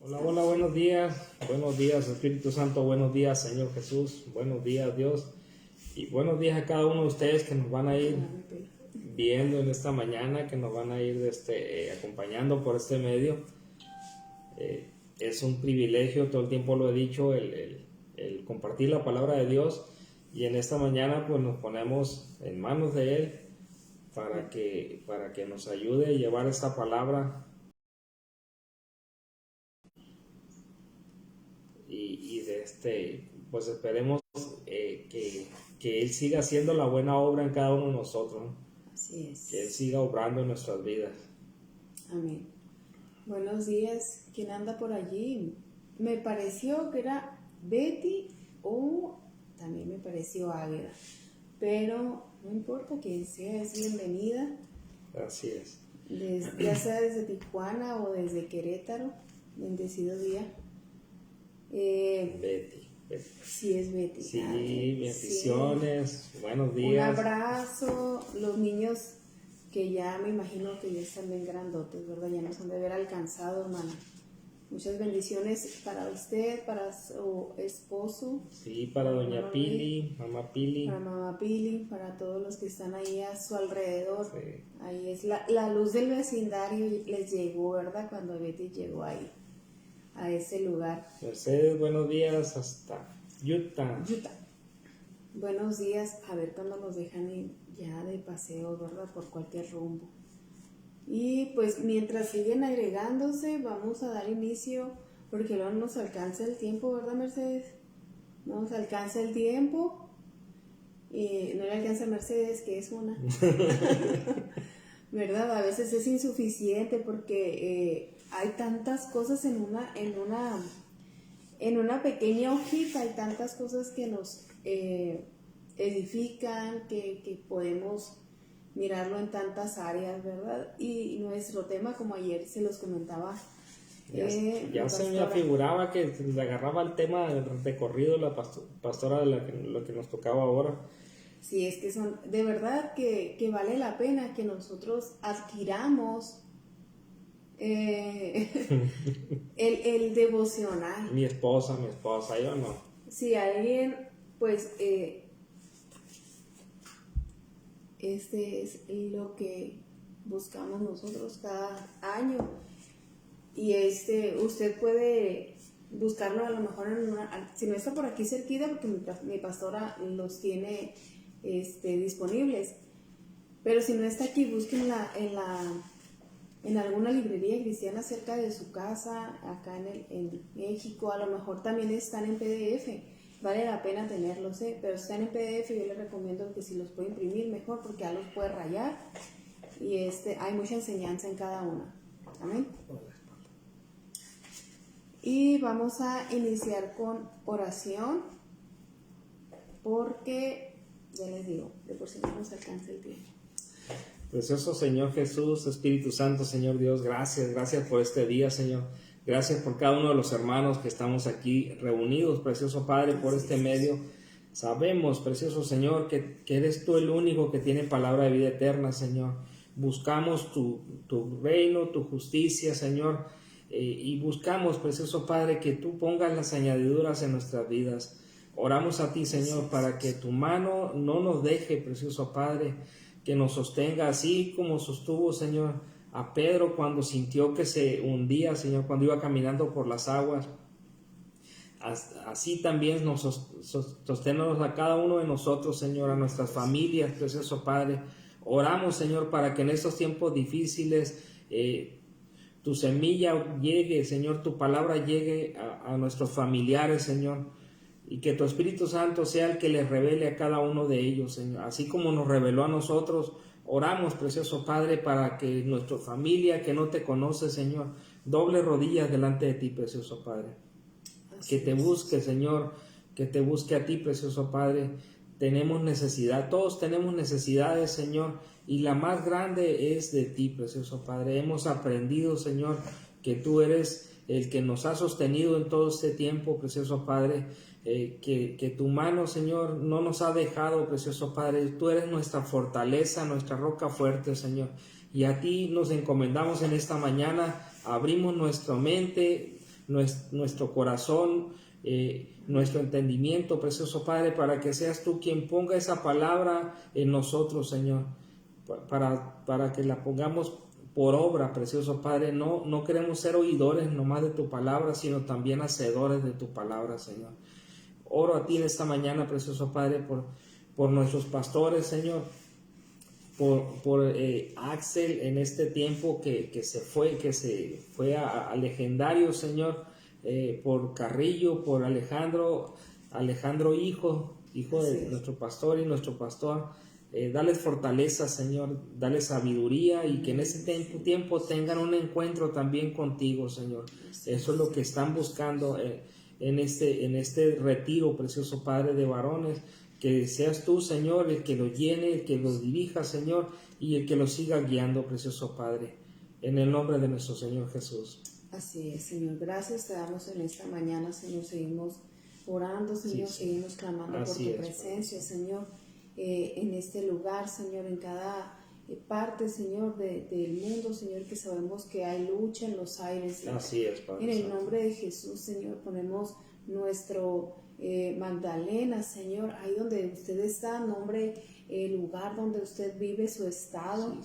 Hola, hola, buenos días Espíritu Santo, buenos días Señor Jesús, buenos días Dios y buenos días a cada uno de ustedes que nos van a ir viendo en esta mañana, que nos van a ir acompañando por este medio. Es un privilegio, todo el tiempo lo he dicho, el compartir la palabra de Dios, y en esta mañana pues nos ponemos en manos de Él para que nos ayude a llevar esta palabra y pues esperemos que Él siga haciendo la buena obra en cada uno de nosotros, ¿no? Así es. Que Él siga obrando en nuestras vidas. Amén. Buenos días. ¿Quién anda por allí? Me pareció que era Betty o también me pareció Águeda, pero no importa quién sea, es bienvenida. Así es. Ya sea desde Tijuana o desde Querétaro. Bendecido día. Betty. Sí, es Betty. Sí, Ay, bendiciones, sí. Buenos días. Un abrazo. Los niños que ya me imagino que ya están bien grandotes, ¿verdad? Ya nos han de haber alcanzado, hermana. Muchas bendiciones para usted, para su esposo. Sí, para doña Pili, mamá Pili. Para mamá Pili, para todos los que están ahí a su alrededor. Sí. Ahí es la luz del vecindario les llegó, ¿verdad? Cuando Betty llegó ahí, a ese lugar. Mercedes, buenos días hasta Utah. Buenos días, a ver cuándo nos dejan ir ya de paseo, ¿verdad? Por cualquier rumbo. Y pues mientras siguen agregándose, vamos a dar inicio, porque no nos alcanza el tiempo, ¿verdad, Mercedes? No nos alcanza el tiempo. No le alcanza a Mercedes, que es una. ¿Verdad? A veces es insuficiente porque hay tantas cosas en una pequeña hojita, hay tantas cosas que nos edifican, que podemos mirarlo en tantas áreas, ¿verdad? Y nuestro tema, como ayer se los comentaba, ya se me afiguraba que le agarraba el tema de corrido la pastora de lo que nos tocaba ahora. Sí, es que son, de verdad que vale la pena que nosotros adquiramos el devocional. Mi esposa, yo no. Si alguien, pues, este es lo que buscamos nosotros cada año. Y usted puede buscarlo a lo mejor si no está por aquí cerquita, porque mi pastora los tiene disponibles. Pero si no está aquí, búsquenla en alguna librería cristiana cerca de su casa, acá en México. A lo mejor también están en PDF, vale la pena tenerlos, pero si están en PDF yo les recomiendo que si los puede imprimir mejor, porque ya los puede rayar y hay mucha enseñanza en cada una. Amén. Y vamos a iniciar con oración, porque ya les digo, de por sí no nos alcanza el tiempo. Precioso Señor Jesús, Espíritu Santo, Señor Dios, gracias por este día, Señor. Gracias por cada uno de los hermanos que estamos aquí reunidos, precioso Padre, por este medio. Sabemos, precioso Señor, que eres tú el único que tiene palabra de vida eterna, Señor. Buscamos tu reino, tu justicia, Señor, y buscamos, precioso Padre, que tú pongas las añadiduras en nuestras vidas. Oramos a ti, Señor, para que tu mano no nos deje, precioso Padre, que nos sostenga así como sostuvo, Señor, a Pedro cuando sintió que se hundía, Señor, cuando iba caminando por las aguas. Así también nos sosténnos a cada uno de nosotros, Señor, a nuestras familias, precioso Padre. Oramos, Señor, para que en estos tiempos difíciles tu semilla llegue, Señor, tu palabra llegue a nuestros familiares, Señor, y que tu Espíritu Santo sea el que les revele a cada uno de ellos, Señor, así como nos reveló a nosotros. Oramos, precioso Padre, para que nuestra familia que no te conoce, Señor, doble rodillas delante de ti, precioso Padre. Que te busque, Señor, que te busque a ti, precioso Padre. Tenemos necesidad, todos tenemos necesidades, Señor, y la más grande es de ti, precioso Padre. Hemos aprendido, Señor, que tú eres el que nos ha sostenido en todo este tiempo, precioso Padre. Que tu mano, Señor, no nos ha dejado, precioso Padre. Tú eres nuestra fortaleza, nuestra roca fuerte, Señor, y a ti nos encomendamos en esta mañana. Abrimos nuestra mente, nuestro corazón, nuestro entendimiento, precioso Padre, para que seas tú quien ponga esa palabra en nosotros, Señor, para que la pongamos por obra, precioso Padre. No queremos ser oidores nomás de tu palabra, sino también hacedores de tu palabra, Señor. Oro a ti en esta mañana, precioso Padre, por nuestros pastores, Señor, por Axel en este tiempo que se fue a legendario, Señor, por Carrillo, por Alejandro hijo de nuestro pastor y nuestro pastor. Dales fortaleza, Señor, dales sabiduría, y que en ese tiempo tengan un encuentro también contigo, Señor. Eso es lo que están buscando en este retiro, precioso Padre, de varones. Que seas tú, Señor, el que los llene, el que los dirija, Señor, y el que los siga guiando, precioso Padre, en el nombre de nuestro Señor Jesús. Así es, Señor. Gracias te damos en esta mañana, Señor. Seguimos orando, Señor, Sí, seguimos clamando por tu presencia, Señor, en este lugar, Señor, en cada parte, Señor, del mundo, Señor, que sabemos que hay lucha en los aires, Señor. Así es, Padre. En el nombre de Jesús, Señor, ponemos nuestro Magdalena, Señor, ahí donde usted está, nombre, el lugar donde usted vive, su estado,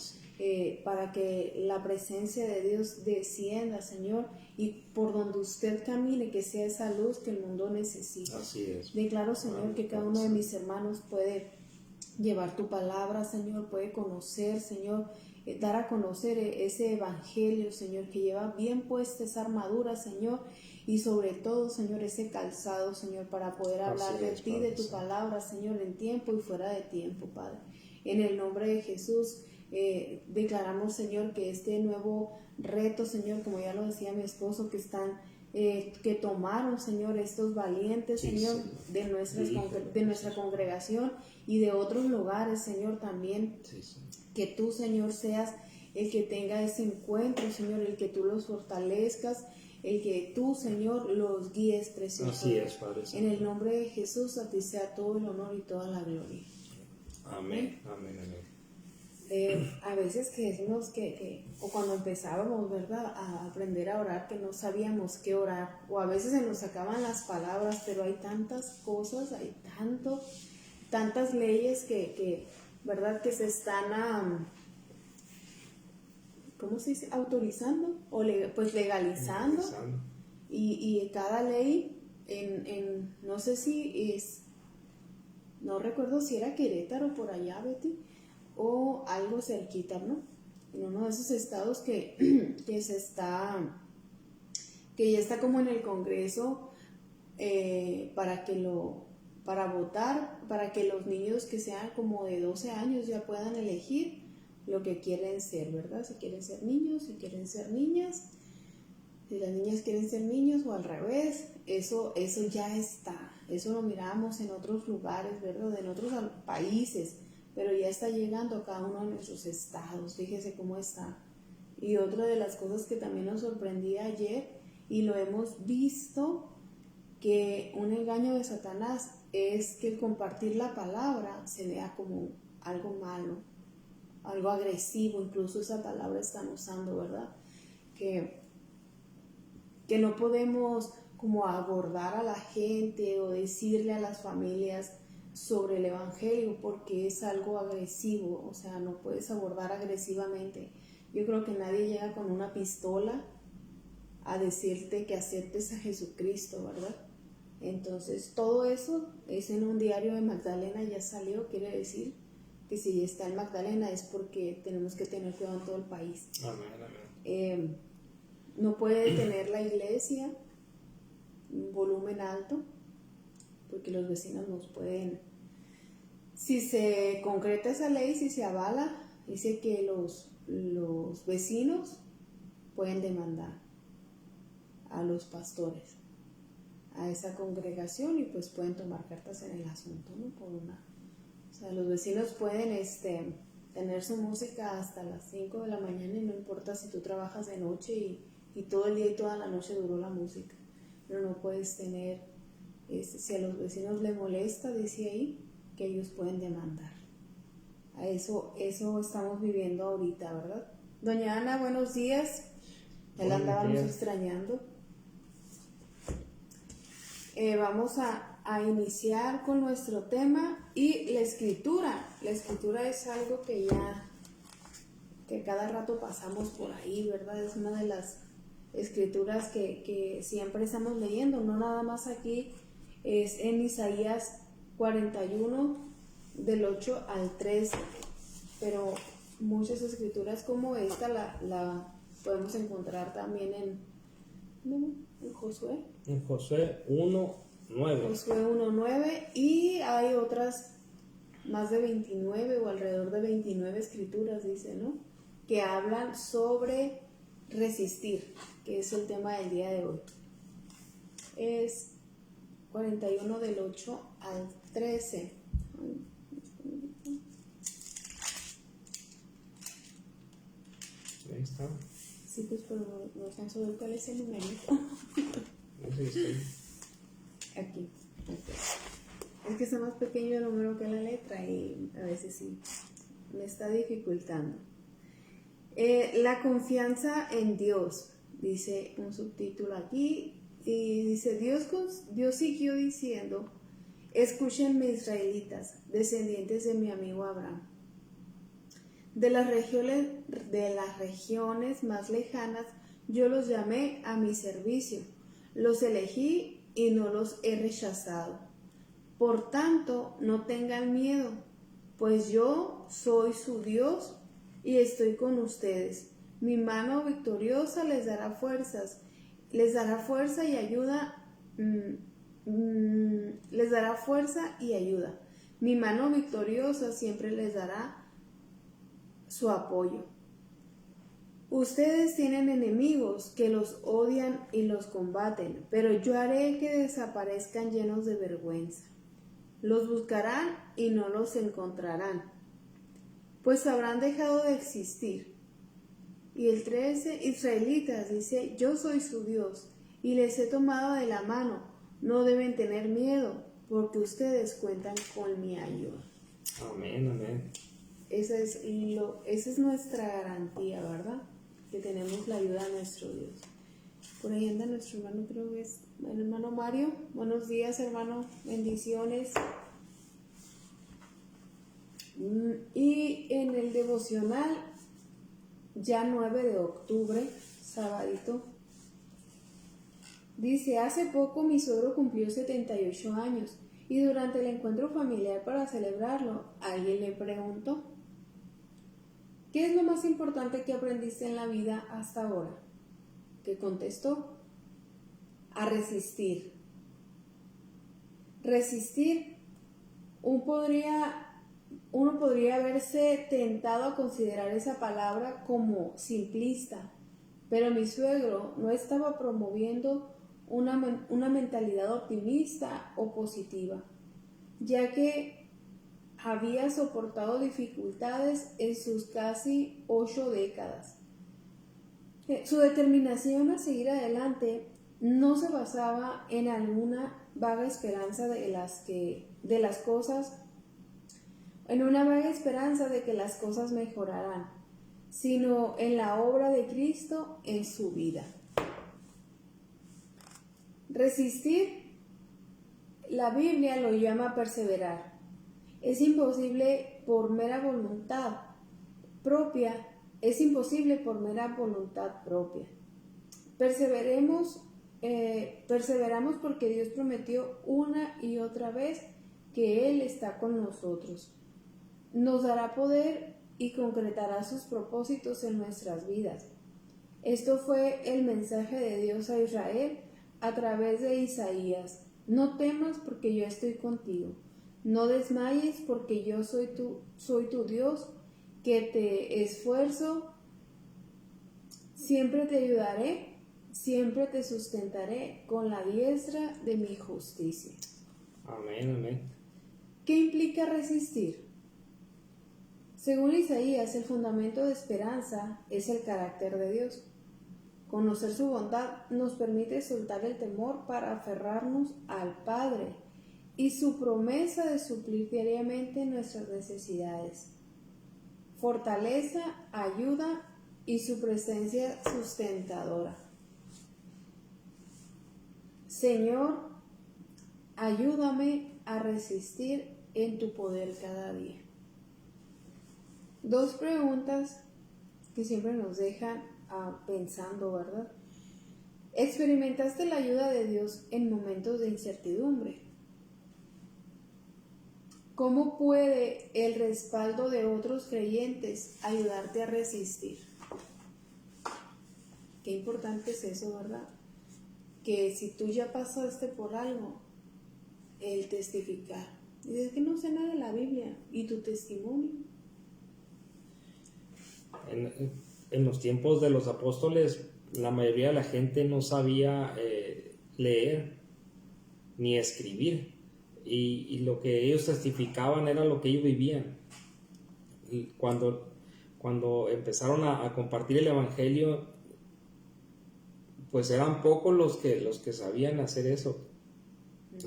para que la presencia de Dios descienda, Señor, y por donde usted camine, que sea esa luz que el mundo necesita. Así es. Declaro, Señor, que cada uno de mis hermanos puede llevar tu palabra, Señor, puede conocer, Señor, dar a conocer ese evangelio, Señor, que lleva bien puesta esa armadura, Señor, y sobre todo, Señor, ese calzado, Señor, para poder hablar de ti, de tu palabra, Señor, en tiempo y fuera de tiempo, Padre. En el nombre de Jesús, declaramos, Señor, que este nuevo reto, Señor, como ya lo decía mi esposo, que tomaron, Señor, estos valientes, Señor, de nuestra congregación y de otros lugares, Señor, también, que tú, Señor, seas el que tenga ese encuentro, Señor, el que tú los fortalezcas, el que tú, Señor, los guíes, precioso. Así es, Padre. En el nombre de Jesús, a ti sea todo el honor y toda la gloria. Amén, amén, amén. A veces que decimos o cuando empezábamos, ¿verdad?, a aprender a orar, que no sabíamos qué orar, o a veces se nos sacaban las palabras, pero hay tantas cosas, hay tantas leyes que ¿verdad?, que se están, ¿cómo se dice?, autorizando, o pues legalizando. Y cada ley, no sé si no recuerdo si era Querétaro por allá, Betty, o algo cerquita, ¿no? En uno de esos estados que ya está como en el Congreso, para votar, para que los niños que sean como de 12 años ya puedan elegir lo que quieren ser, ¿verdad? Si quieren ser niños, si quieren ser niñas, si las niñas quieren ser niños o al revés, eso ya está. Eso lo miramos en otros lugares, ¿verdad? En otros países, pero ya está llegando a cada uno de nuestros estados. Fíjese cómo está. Y otra de las cosas que también nos sorprendía ayer, y lo hemos visto, que un engaño de Satanás es que el compartir la palabra se vea como algo malo, algo agresivo. Incluso esa palabra están usando, ¿verdad? Que no podemos como abordar a la gente o decirle a las familias sobre el evangelio, porque es algo agresivo. O sea, no puedes abordar agresivamente. Yo creo que nadie llega con una pistola a decirte que aceptes a Jesucristo, ¿verdad? Entonces todo eso es en un diario de Magdalena, ya salió. Quiere decir que si está en Magdalena es porque tenemos que tener cuidado en todo el país. Amén. No puede tener la iglesia un volumen alto, porque los vecinos nos pueden, si se concreta esa ley, si se avala, dice que los vecinos pueden demandar a los pastores, a esa congregación, y pues pueden tomar cartas en el asunto, ¿no? O sea, los vecinos pueden tener su música hasta las 5 de la mañana, y no importa si tú trabajas de noche y todo el día y toda la noche duró la música, pero no puedes tener, si a los vecinos les molesta, dice ahí, que ellos pueden demandar. A eso estamos viviendo ahorita, ¿verdad? Doña Ana, buenos días. Ya la andábamos extrañando. Vamos a iniciar con nuestro tema y la escritura. La escritura es algo que cada rato pasamos por ahí, ¿verdad? Es una de las escrituras que siempre estamos leyendo, no nada más aquí, es en Isaías 41, del 8 al 13, pero muchas escrituras como esta la podemos encontrar también en Josué. En Josué 1:9. Josué 1:9 y hay otras más de 29 o alrededor de 29 escrituras, dice, ¿no? Que hablan sobre resistir, que es el tema del día de hoy. Es 41 del 8 al 13. Ahí está. Sí, pues, pero no alcanzo a ver cuál es el numerito. No sé si está. Aquí. Es que está más pequeño el número que la letra y a veces sí me está dificultando. La confianza en Dios, dice un subtítulo aquí, y dice, Dios siguió diciendo, escúchenme israelitas, descendientes de mi amigo Abraham. De las regiones más lejanas, yo los llamé a mi servicio, los elegí y no los he rechazado. Por tanto, no tengan miedo, pues yo soy su Dios y estoy con ustedes. Mi mano victoriosa les dará fuerza y ayuda. Les dará fuerza y ayuda. Mi mano victoriosa siempre les dará su apoyo. Ustedes tienen enemigos que los odian y los combaten, pero yo haré que desaparezcan llenos de vergüenza. Los buscarán y no los encontrarán, pues habrán dejado de existir. Y el 13, israelitas, dice, yo soy su Dios y les he tomado de la mano. No deben tener miedo, porque ustedes cuentan con mi ayuda. Amén, amén. Esa es nuestra garantía, ¿verdad? Que tenemos la ayuda de nuestro Dios. Por ahí anda nuestro hermano, creo que es el hermano Mario. Buenos días, hermano. Bendiciones. Y en el devocional, ya 9 de octubre, sabadito, dice, hace poco mi suegro cumplió 78 años y durante el encuentro familiar para celebrarlo, alguien le preguntó, ¿qué es lo más importante que aprendiste en la vida hasta ahora? ¿Qué contestó? A resistir. Resistir, uno podría verse tentado a considerar esa palabra como simplista, pero mi suegro no estaba promoviendo una mentalidad optimista o positiva, ya que había soportado dificultades en sus casi 8 décadas. Su determinación a seguir adelante no se basaba en alguna vaga esperanza de que las cosas mejorarán, sino en la obra de Cristo en su vida. Resistir, la Biblia lo llama perseverar. Es imposible por mera voluntad propia. Perseveramos porque Dios prometió una y otra vez que Él está con nosotros. Nos dará poder y concretará sus propósitos en nuestras vidas. Esto fue el mensaje de Dios a Israel a través de Isaías. No temas porque yo estoy contigo. No desmayes porque yo soy tu Dios, que te esfuerzo. Siempre te ayudaré, siempre te sustentaré con la diestra de mi justicia. Amén, amén. ¿Qué implica resistir? Según Isaías, el fundamento de esperanza es el carácter de Dios. Conocer su bondad nos permite soltar el temor para aferrarnos al Padre y su promesa de suplir diariamente nuestras necesidades. Fortaleza, ayuda y su presencia sustentadora. Señor, ayúdame a resistir en tu poder cada día. Dos preguntas que siempre nos dejan pensando, ¿verdad? ¿Experimentaste la ayuda de Dios en momentos de incertidumbre? ¿Cómo puede el respaldo de otros creyentes ayudarte a resistir? Qué importante es eso, ¿verdad? Que si tú ya pasaste por algo, el testificar. Dices que no sé nada de la Biblia, ¿y tu testimonio? En los tiempos de los apóstoles, la mayoría de la gente no sabía leer ni escribir, y lo que ellos testificaban era lo que ellos vivían. Y cuando empezaron a compartir el evangelio, pues eran pocos los que sabían hacer eso,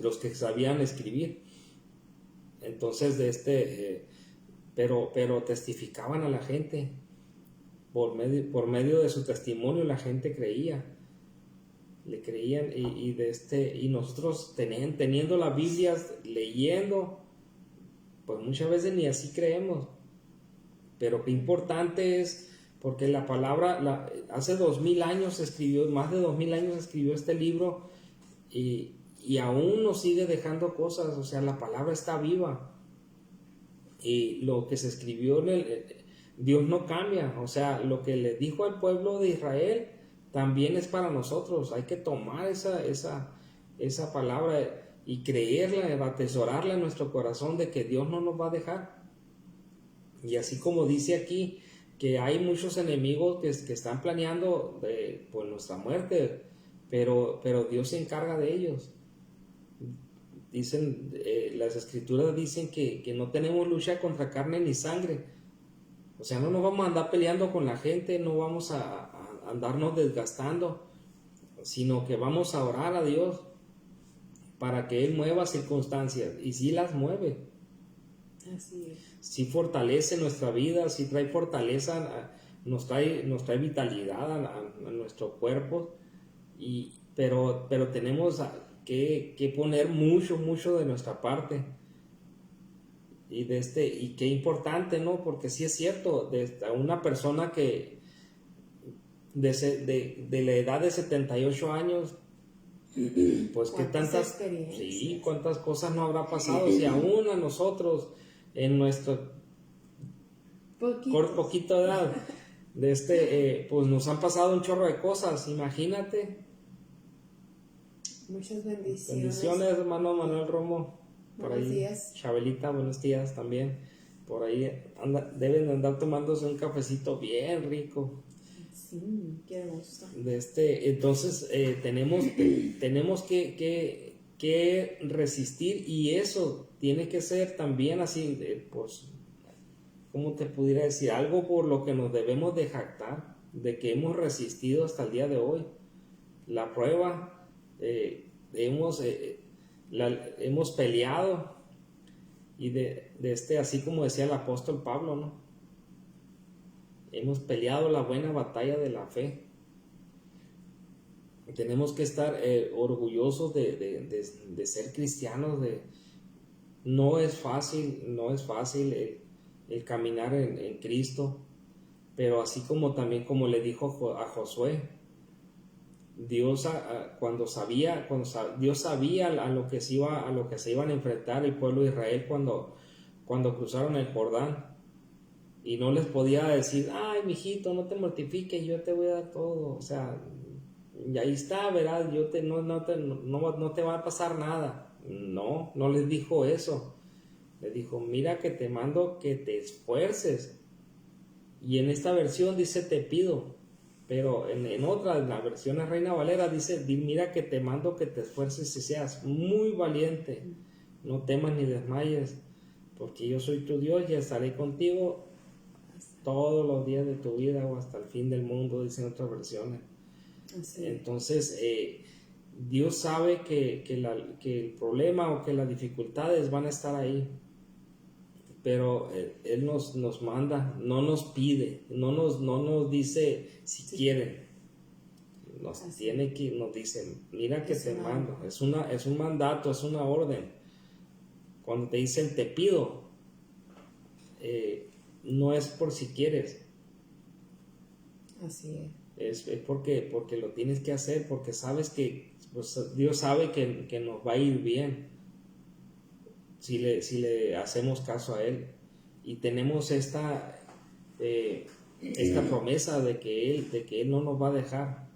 los que sabían escribir. Entonces pero testificaban a la gente. Por medio de su testimonio la gente le creían, y nosotros teniendo las Biblias, leyendo, pues muchas veces ni así creemos. Pero qué importante es, porque la palabra, hace 2000 años más de 2000 años escribió este libro, y aún nos sigue dejando cosas. O sea, la palabra está viva, y lo que se escribió Dios no cambia. O sea, lo que le dijo al pueblo de Israel también es para nosotros. Hay que tomar esa palabra y creerla, atesorarla en nuestro corazón, de que Dios no nos va a dejar. Y así como dice aquí, que hay muchos enemigos que están planeando pues nuestra muerte, pero Dios se encarga de ellos. Dicen, las escrituras dicen que no tenemos lucha contra carne ni sangre. O sea, no nos vamos a andar peleando con la gente, no vamos a andarnos desgastando, sino que vamos a orar a Dios para que Él mueva circunstancias, y sí las mueve. Así es. Sí fortalece nuestra vida, sí trae fortaleza, nos trae vitalidad a nuestro cuerpo, pero tenemos que poner mucho de nuestra parte. Y qué importante, ¿no? Porque sí es cierto, una persona que de la edad de 78 años, pues qué tantas, sí, cuántas cosas no habrá pasado, si aún a nosotros en nuestro poquito edad pues nos han pasado un chorro de cosas, imagínate. Muchas bendiciones. Bendiciones, hermano Manuel Romo. Por buenos ahí, días. Chabelita, buenos días también. Por ahí deben andar tomándose un cafecito bien rico. Sí, qué gusto. Entonces tenemos que resistir, y eso tiene que ser también así, pues, ¿cómo te pudiera decir? Algo por lo que nos debemos de jactar, de que hemos resistido hasta el día de hoy. La prueba, hemos peleado, y así como decía el apóstol Pablo, ¿no? Hemos peleado la buena batalla de la fe. Tenemos que estar orgullosos de ser cristianos. No es fácil el caminar en Cristo, pero así como también como le dijo a Josué, Dios Dios sabía a lo que se iban a enfrentar el pueblo de Israel cuando cruzaron el Jordán, y no les podía decir, ay, mijito, no te mortifiques, yo te voy a dar todo. O sea, y ahí está, ¿verdad? No te va a pasar nada. No les dijo eso. Les dijo, mira que te mando que te esfuerces. Y en esta versión dice te pido, pero en otra, en la versión de Reina Valera, dice, mira que te mando que te esfuerces y seas muy valiente. No temas ni desmayes, porque yo soy tu Dios y estaré contigo todos los días de tu vida, o hasta el fin del mundo, dicen otras versiones. Así. Entonces, Dios sabe que el problema o que las dificultades van a estar ahí, pero Él nos manda, no nos pide, no nos dice si quieren. nos Así. tiene que, nos dice, mira que Es te una mando, orden. es un mandato, es una orden. Cuando te dicen te pido, no es por si quieres, Así es porque lo tienes que hacer, porque sabes que pues, Dios sabe que nos va a ir bien si le hacemos caso a Él. Y tenemos esta promesa de que Él no nos va a dejar,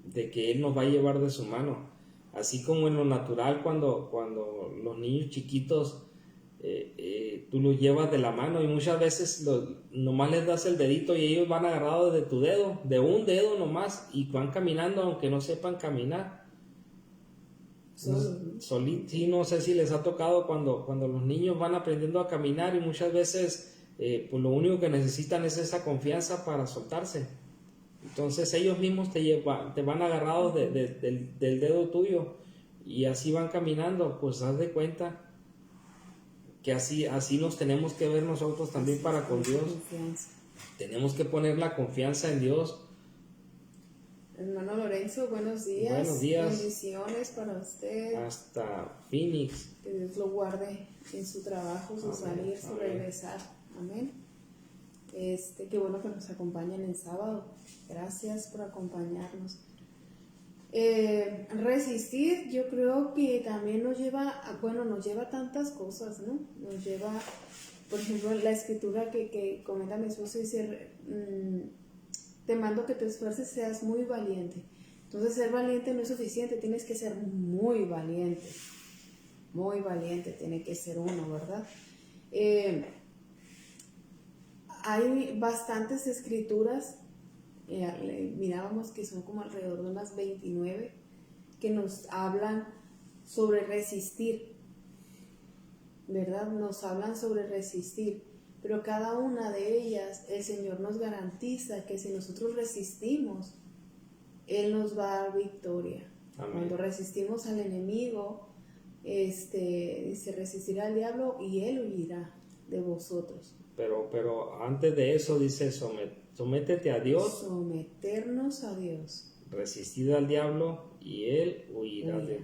de que Él nos va a llevar de su mano. Así como en lo natural, cuando los niños chiquitos tú los llevas de la mano y muchas veces nomás les das el dedito y ellos van agarrados de tu dedo, de un dedo nomás, y van caminando aunque no sepan caminar. Sí, no sé si les ha tocado cuando los niños van aprendiendo a caminar y muchas veces pues lo único que necesitan es esa confianza para soltarse. Entonces ellos mismos te van agarrados del dedo tuyo y así van caminando. Pues haz de cuenta que así nos tenemos que ver nosotros también para con Dios. Confianza. Tenemos que poner la confianza en Dios. Hermano Lorenzo, buenos días. Buenos días. Bendiciones para usted. Hasta Phoenix. Que Dios lo guarde en su trabajo, su salir, su regresar. Amén. Qué bueno que nos acompañan el sábado. Gracias por acompañarnos. Resistir, yo creo que también nos lleva a tantas cosas, ¿no? Nos lleva, por ejemplo, la escritura que comenta mi esposo dice, te mando que te esfuerces, seas muy valiente. Entonces, ser valiente no es suficiente, tienes que ser muy valiente. Muy valiente tiene que ser uno, ¿verdad? Hay bastantes escrituras, mirábamos que son como alrededor de unas 29, que nos hablan sobre resistir, ¿verdad? Nos hablan sobre resistir, pero cada una de ellas el Señor nos garantiza que si nosotros resistimos, Él nos va a dar victoria. Amén. Cuando resistimos al enemigo, dice, resistirá al diablo y él huirá de vosotros. Pero antes de eso dice, sométete a Dios. Someternos a Dios. Resistir al diablo y él huirá de...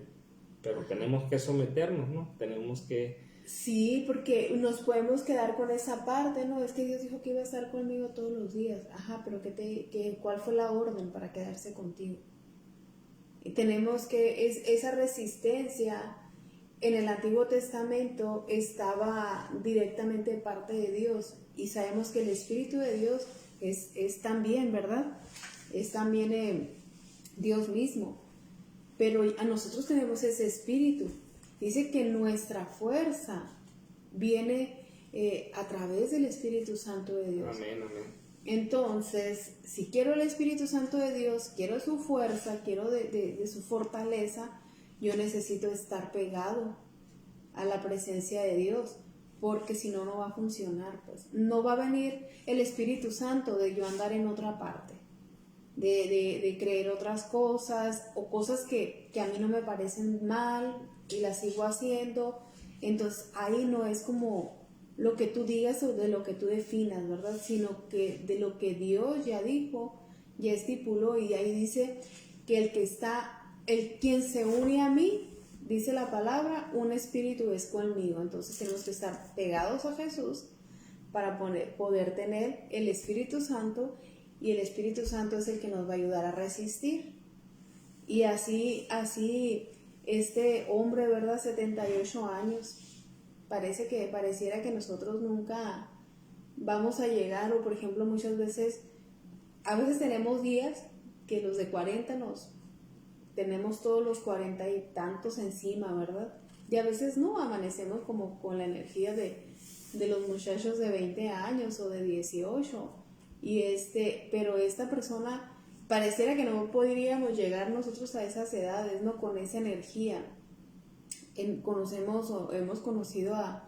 Pero ajá, tenemos que someternos, ¿no? Tenemos que... Sí, porque nos podemos quedar con esa parte, ¿no? Es que Dios dijo que iba a estar conmigo todos los días. Ajá, pero ¿cuál fue la orden para quedarse contigo? Y tenemos que... esa resistencia en el Antiguo Testamento estaba directamente de parte de Dios, y sabemos que el Espíritu de Dios es también, ¿verdad? Es también Dios mismo, pero a nosotros tenemos ese Espíritu. Dice que nuestra fuerza viene a través del Espíritu Santo de Dios. Amén, amén. Entonces, si quiero el Espíritu Santo de Dios, quiero su fuerza, quiero de su fortaleza, yo necesito estar pegado a la presencia de Dios, porque si no, no va a funcionar. Pues no va a venir el Espíritu Santo de yo andar en otra parte, de creer otras cosas o cosas que a mí no me parecen mal y las sigo haciendo. Entonces ahí no es como lo que tú digas o de lo que tú definas, ¿verdad? Sino que de lo que Dios ya dijo, ya estipuló, y ahí dice que quien se une a mí, dice la palabra, un espíritu es conmigo. Entonces tenemos que estar pegados a Jesús para poder tener el Espíritu Santo, y el Espíritu Santo es el que nos va a ayudar a resistir. Y así este hombre, ¿verdad? 78 años, pareciera que nosotros nunca vamos a llegar, o por ejemplo muchas veces, a veces tenemos días que los de 40 tenemos todos los 40 y tantos encima, ¿verdad? Y a veces no, amanecemos como con la energía de los muchachos de 20 años o de 18. Pero esta persona, pareciera que no podríamos llegar nosotros a esas edades, ¿no? Con esa energía. Hemos conocido a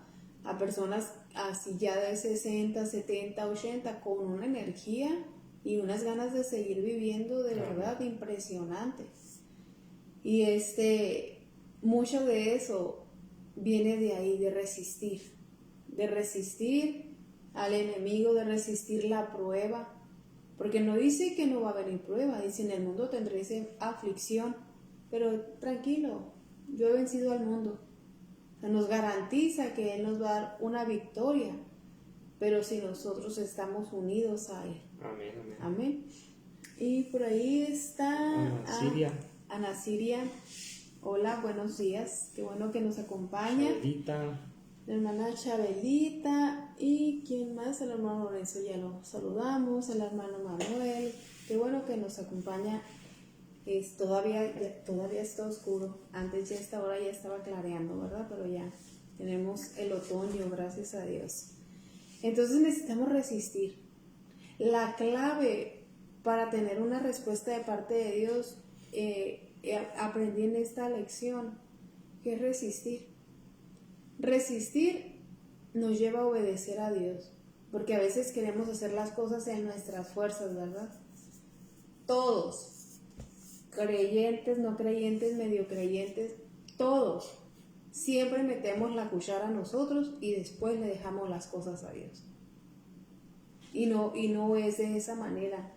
personas así ya de 60, 70, 80, con una energía y unas ganas de seguir viviendo de verdad impresionante. Y mucho de eso viene de ahí, de resistir al enemigo, de resistir la prueba, Porque no dice que no va a venir prueba, dice en el mundo tendréis aflicción, pero tranquilo, yo he vencido al mundo. O sea, nos garantiza que Él nos va a dar una victoria, pero si nosotros estamos unidos a Él. Amén, amén. Amén. Y por ahí está Ana Siria. Hola, buenos días. Qué bueno que nos acompaña. Chabelita. La hermana Chabelita. ¿Y quién más? El hermano Lorenzo, ya lo saludamos. El hermano Manuel. Qué bueno que nos acompaña. Todavía está oscuro. Antes ya esta hora ya estaba clareando, ¿verdad? Pero ya tenemos el otoño, gracias a Dios. Entonces necesitamos resistir. La clave para tener una respuesta de parte de Dios, aprendí en esta lección, que es resistir. Resistir nos lleva a obedecer a Dios, porque a veces queremos hacer las cosas en nuestras fuerzas, ¿verdad? Todos, creyentes, no creyentes, medio creyentes, todos, siempre metemos la cuchara a nosotros y después le dejamos las cosas a Dios. Y no es de esa manera,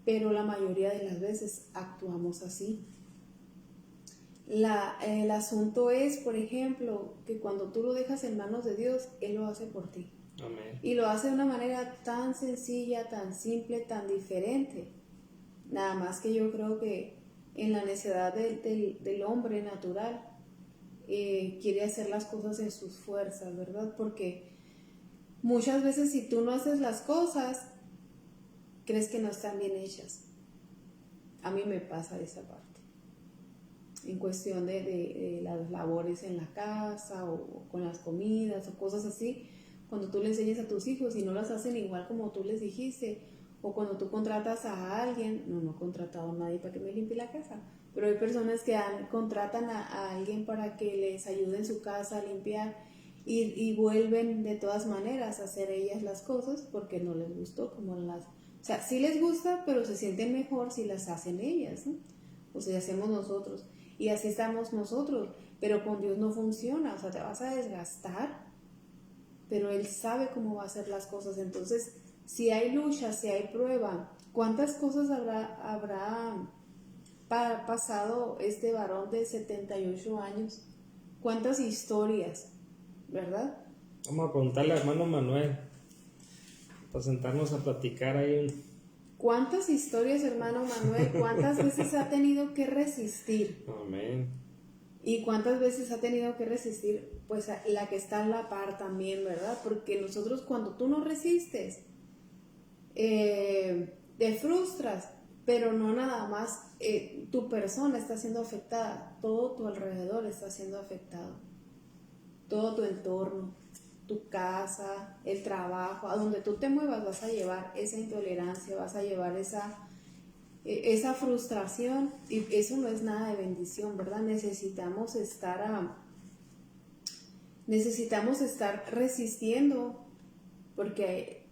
pero la mayoría de las veces actuamos así. El asunto es, por ejemplo, que cuando tú lo dejas en manos de Dios, Él lo hace por ti. Amén. Y lo hace de una manera tan sencilla, tan simple, tan diferente. Nada más que yo creo que en la necedad del hombre natural, quiere hacer las cosas en sus fuerzas, ¿verdad? Porque muchas veces si tú no haces las cosas, crees que no están bien hechas. A mí me pasa esa parte. En cuestión de las labores en la casa o con las comidas o cosas así, cuando tú le enseñas a tus hijos y no las hacen igual como tú les dijiste, o cuando tú contratas a alguien, no he contratado a nadie para que me limpie la casa, pero hay personas que contratan a alguien para que les ayude en su casa a limpiar y vuelven de todas maneras a hacer ellas las cosas porque no les gustó como las... O sea, sí les gusta, pero se sienten mejor si las hacen ellas, ¿no? O sea, hacemos nosotros. Y así estamos nosotros, pero con Dios no funciona, o sea, te vas a desgastar, pero Él sabe cómo va a hacer las cosas. Entonces, si hay lucha, si hay prueba, ¿cuántas cosas habrá pasado este varón de 78 años? ¿Cuántas historias, verdad? Vamos a preguntarle al hermano Manuel, para sentarnos a platicar ahí ¿Cuántas historias, hermano Manuel? ¿Cuántas veces ha tenido que resistir? Amén. ¿Y cuántas veces ha tenido que resistir? Pues la que está a la par también, ¿verdad? Porque nosotros cuando tú no resistes, te frustras, pero no nada más tu persona está siendo afectada, todo tu alrededor está siendo afectado, todo tu entorno, tu casa, el trabajo, a donde tú te muevas vas a llevar esa intolerancia, vas a llevar esa frustración, y eso no es nada de bendición, ¿verdad? Necesitamos estar resistiendo, porque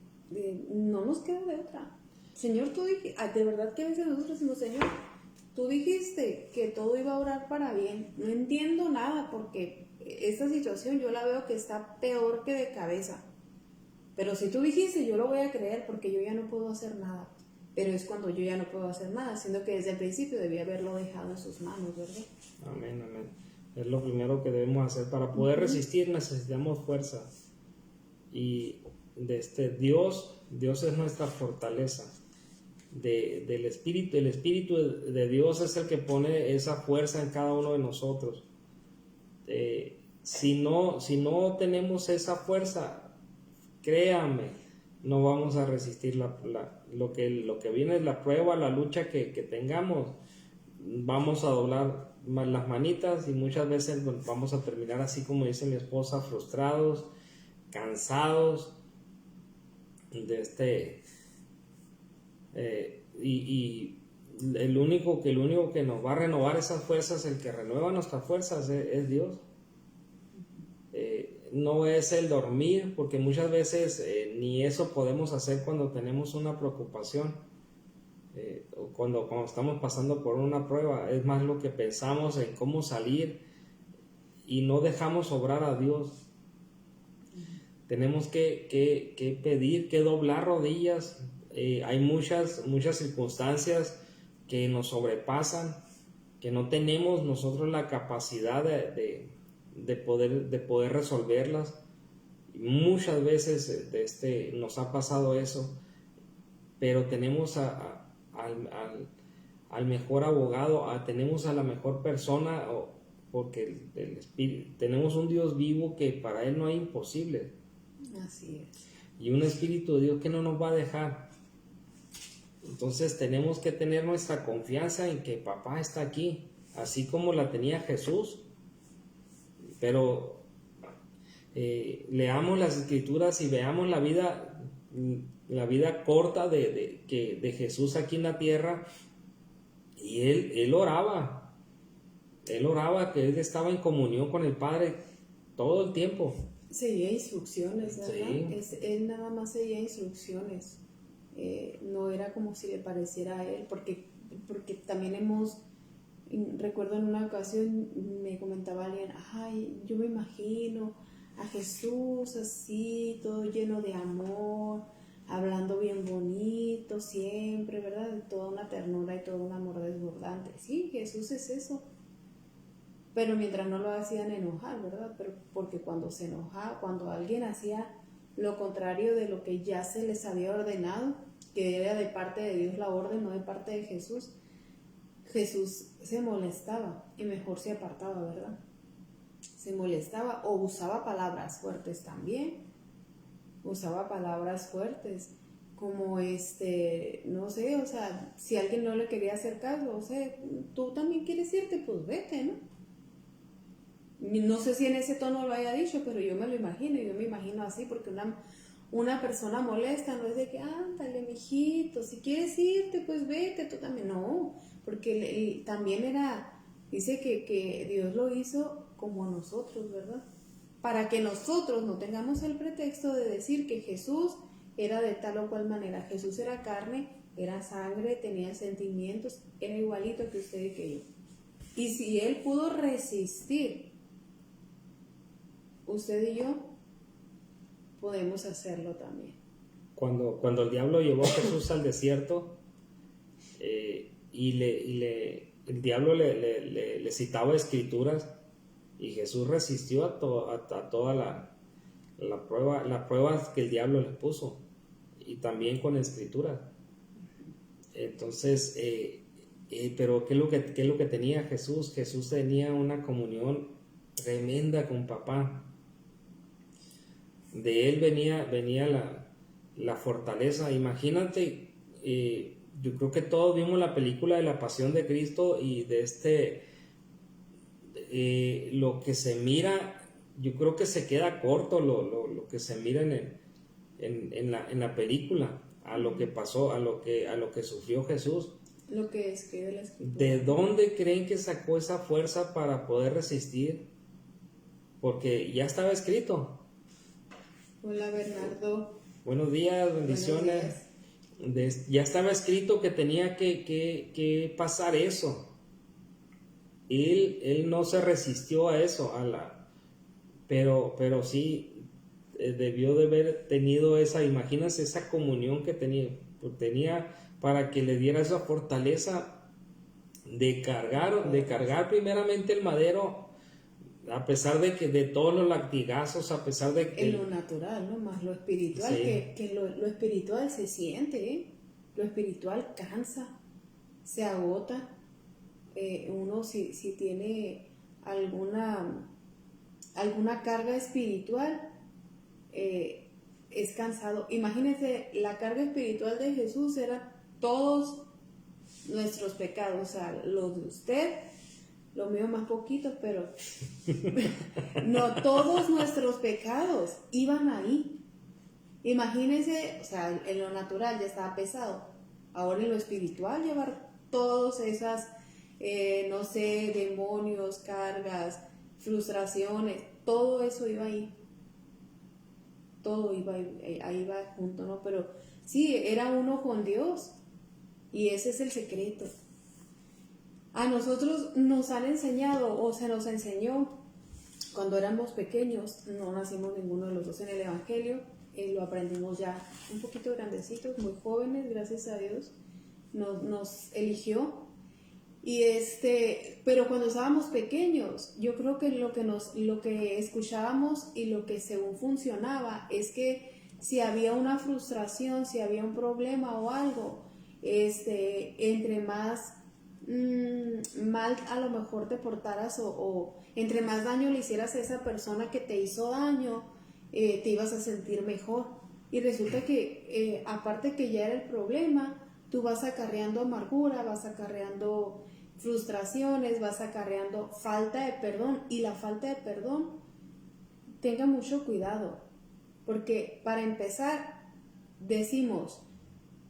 no nos queda de otra. Señor, tú dijiste, de verdad que a veces nosotros decimos, Señor, tú dijiste que todo iba a orar para bien, no entiendo nada porque esta situación yo la veo que está peor que de cabeza, pero si tú dijiste, yo lo voy a creer porque yo ya no puedo hacer nada. Pero es cuando yo ya no puedo hacer nada, siendo que desde el principio debía haberlo dejado en sus manos, ¿verdad? Amén, amén. Es lo primero que debemos hacer. Para poder resistir necesitamos fuerza. Y Dios es nuestra fortaleza. Del Espíritu. El Espíritu de Dios es el que pone esa fuerza en cada uno de nosotros. Si no tenemos esa fuerza, créame, no vamos a resistir lo que viene es la prueba, la lucha que tengamos. Vamos a doblar las manitas y muchas veces vamos a terminar así como dice mi esposa, frustrados, cansados y el único que nos va a renovar esas fuerzas, el que renueva nuestras fuerzas es Dios. No es el dormir, porque muchas veces ni eso podemos hacer cuando tenemos una preocupación, o cuando estamos pasando por una prueba. Es más lo que pensamos en cómo salir y no dejamos obrar a Dios. Tenemos que pedir, que doblar rodillas, hay muchas circunstancias que nos sobrepasan, que no tenemos nosotros la capacidad de poder resolverlas. Muchas veces nos ha pasado eso, pero tenemos al mejor abogado, tenemos a la mejor persona, porque tenemos un Dios vivo que para Él no hay imposible. Así es. Y un Espíritu de Dios que no nos va a dejar. Entonces tenemos que tener nuestra confianza en que papá está aquí, así como la tenía Jesús. Pero leamos las Escrituras y veamos la vida corta de Jesús aquí en la tierra. Y él oraba, que él estaba en comunión con el Padre todo el tiempo. Seguía instrucciones, ¿verdad? Sí. Él nada más seguía instrucciones. No era como si le pareciera a él, porque también recuerdo en una ocasión me comentaba alguien, ay, yo me imagino a Jesús así, todo lleno de amor, hablando bien bonito siempre, ¿verdad? Toda una ternura y todo un amor desbordante. Sí, Jesús es eso. Pero mientras no lo hacían enojar, ¿verdad? Pero porque cuando se enojaba, cuando alguien hacía lo contrario de lo que ya se les había ordenado, que era de parte de Dios la orden, no de parte de Jesús, Jesús se molestaba y mejor se apartaba, ¿verdad? Se molestaba o usaba palabras fuertes también. Usaba palabras fuertes como no sé, o sea, si alguien no le quería hacer caso, o sea, tú también quieres irte, pues vete, ¿no? No sé si en ese tono lo haya dicho, pero yo me lo imagino así, porque una persona molesta no es de que, ándale, mijito, si quieres irte, pues vete, tú también, no, porque él también dice que Dios lo hizo como nosotros, ¿verdad? Para que nosotros no tengamos el pretexto de decir que Jesús era de tal o cual manera. Jesús era carne, era sangre, tenía sentimientos, era igualito que usted y que yo. Y si Él pudo resistir, usted y yo podemos hacerlo también. Cuando el diablo llevó a Jesús al desierto el diablo le citaba escrituras, y Jesús resistió a toda la prueba que el diablo le puso, y también con escrituras. Entonces, pero ¿qué es lo que tenía Jesús? Jesús tenía una comunión tremenda con papá. De él venía la fortaleza. Imagínate, yo creo que todos vimos la película de la Pasión de Cristo, y lo que se mira, yo creo que se queda corto lo que se mira en la película, a lo que pasó, a lo que sufrió Jesús. Lo que escribe la Escritura. ¿De dónde creen que sacó esa fuerza para poder resistir? Porque ya estaba escrito. Hola, Bernardo. Buenos días, bendiciones. Buenos días. Ya estaba escrito que tenía que pasar eso. Él no se resistió a eso, pero sí debió de haber tenido imagínense esa comunión que tenía para que le diera esa fortaleza de cargar primeramente el madero, a pesar de todos los latigazos, a pesar de que... En lo natural, ¿no? Más lo espiritual, Sí. que lo espiritual se siente, ¿eh? Lo espiritual cansa, se agota. Uno si tiene alguna carga espiritual, es cansado. Imagínense, la carga espiritual de Jesús era todos nuestros pecados, o sea, los de usted, lo mío más poquitos, pero no, todos nuestros pecados iban ahí. Imagínense, o sea, en lo natural ya estaba pesado, ahora en lo espiritual llevar todas esas, no sé, demonios, cargas, frustraciones, todo eso iba ahí. Todo iba ahí va junto, ¿no? Pero sí, era uno con Dios, y ese es el secreto. A nosotros nos han enseñado, o se nos enseñó cuando éramos pequeños, no nacimos ninguno de los dos en el Evangelio, lo aprendimos ya un poquito grandecitos, muy jóvenes, gracias a Dios, nos eligió. Y pero cuando estábamos pequeños, yo creo que lo que escuchábamos y lo que según funcionaba es que si había una frustración, si había un problema o algo, entre más mal a lo mejor te portaras o entre más daño le hicieras a esa persona que te hizo daño, te ibas a sentir mejor. Y resulta que aparte que ya era el problema, tú vas acarreando amargura, vas acarreando frustraciones, vas acarreando falta de perdón. Y la falta de perdón, tenga mucho cuidado, porque para empezar decimos,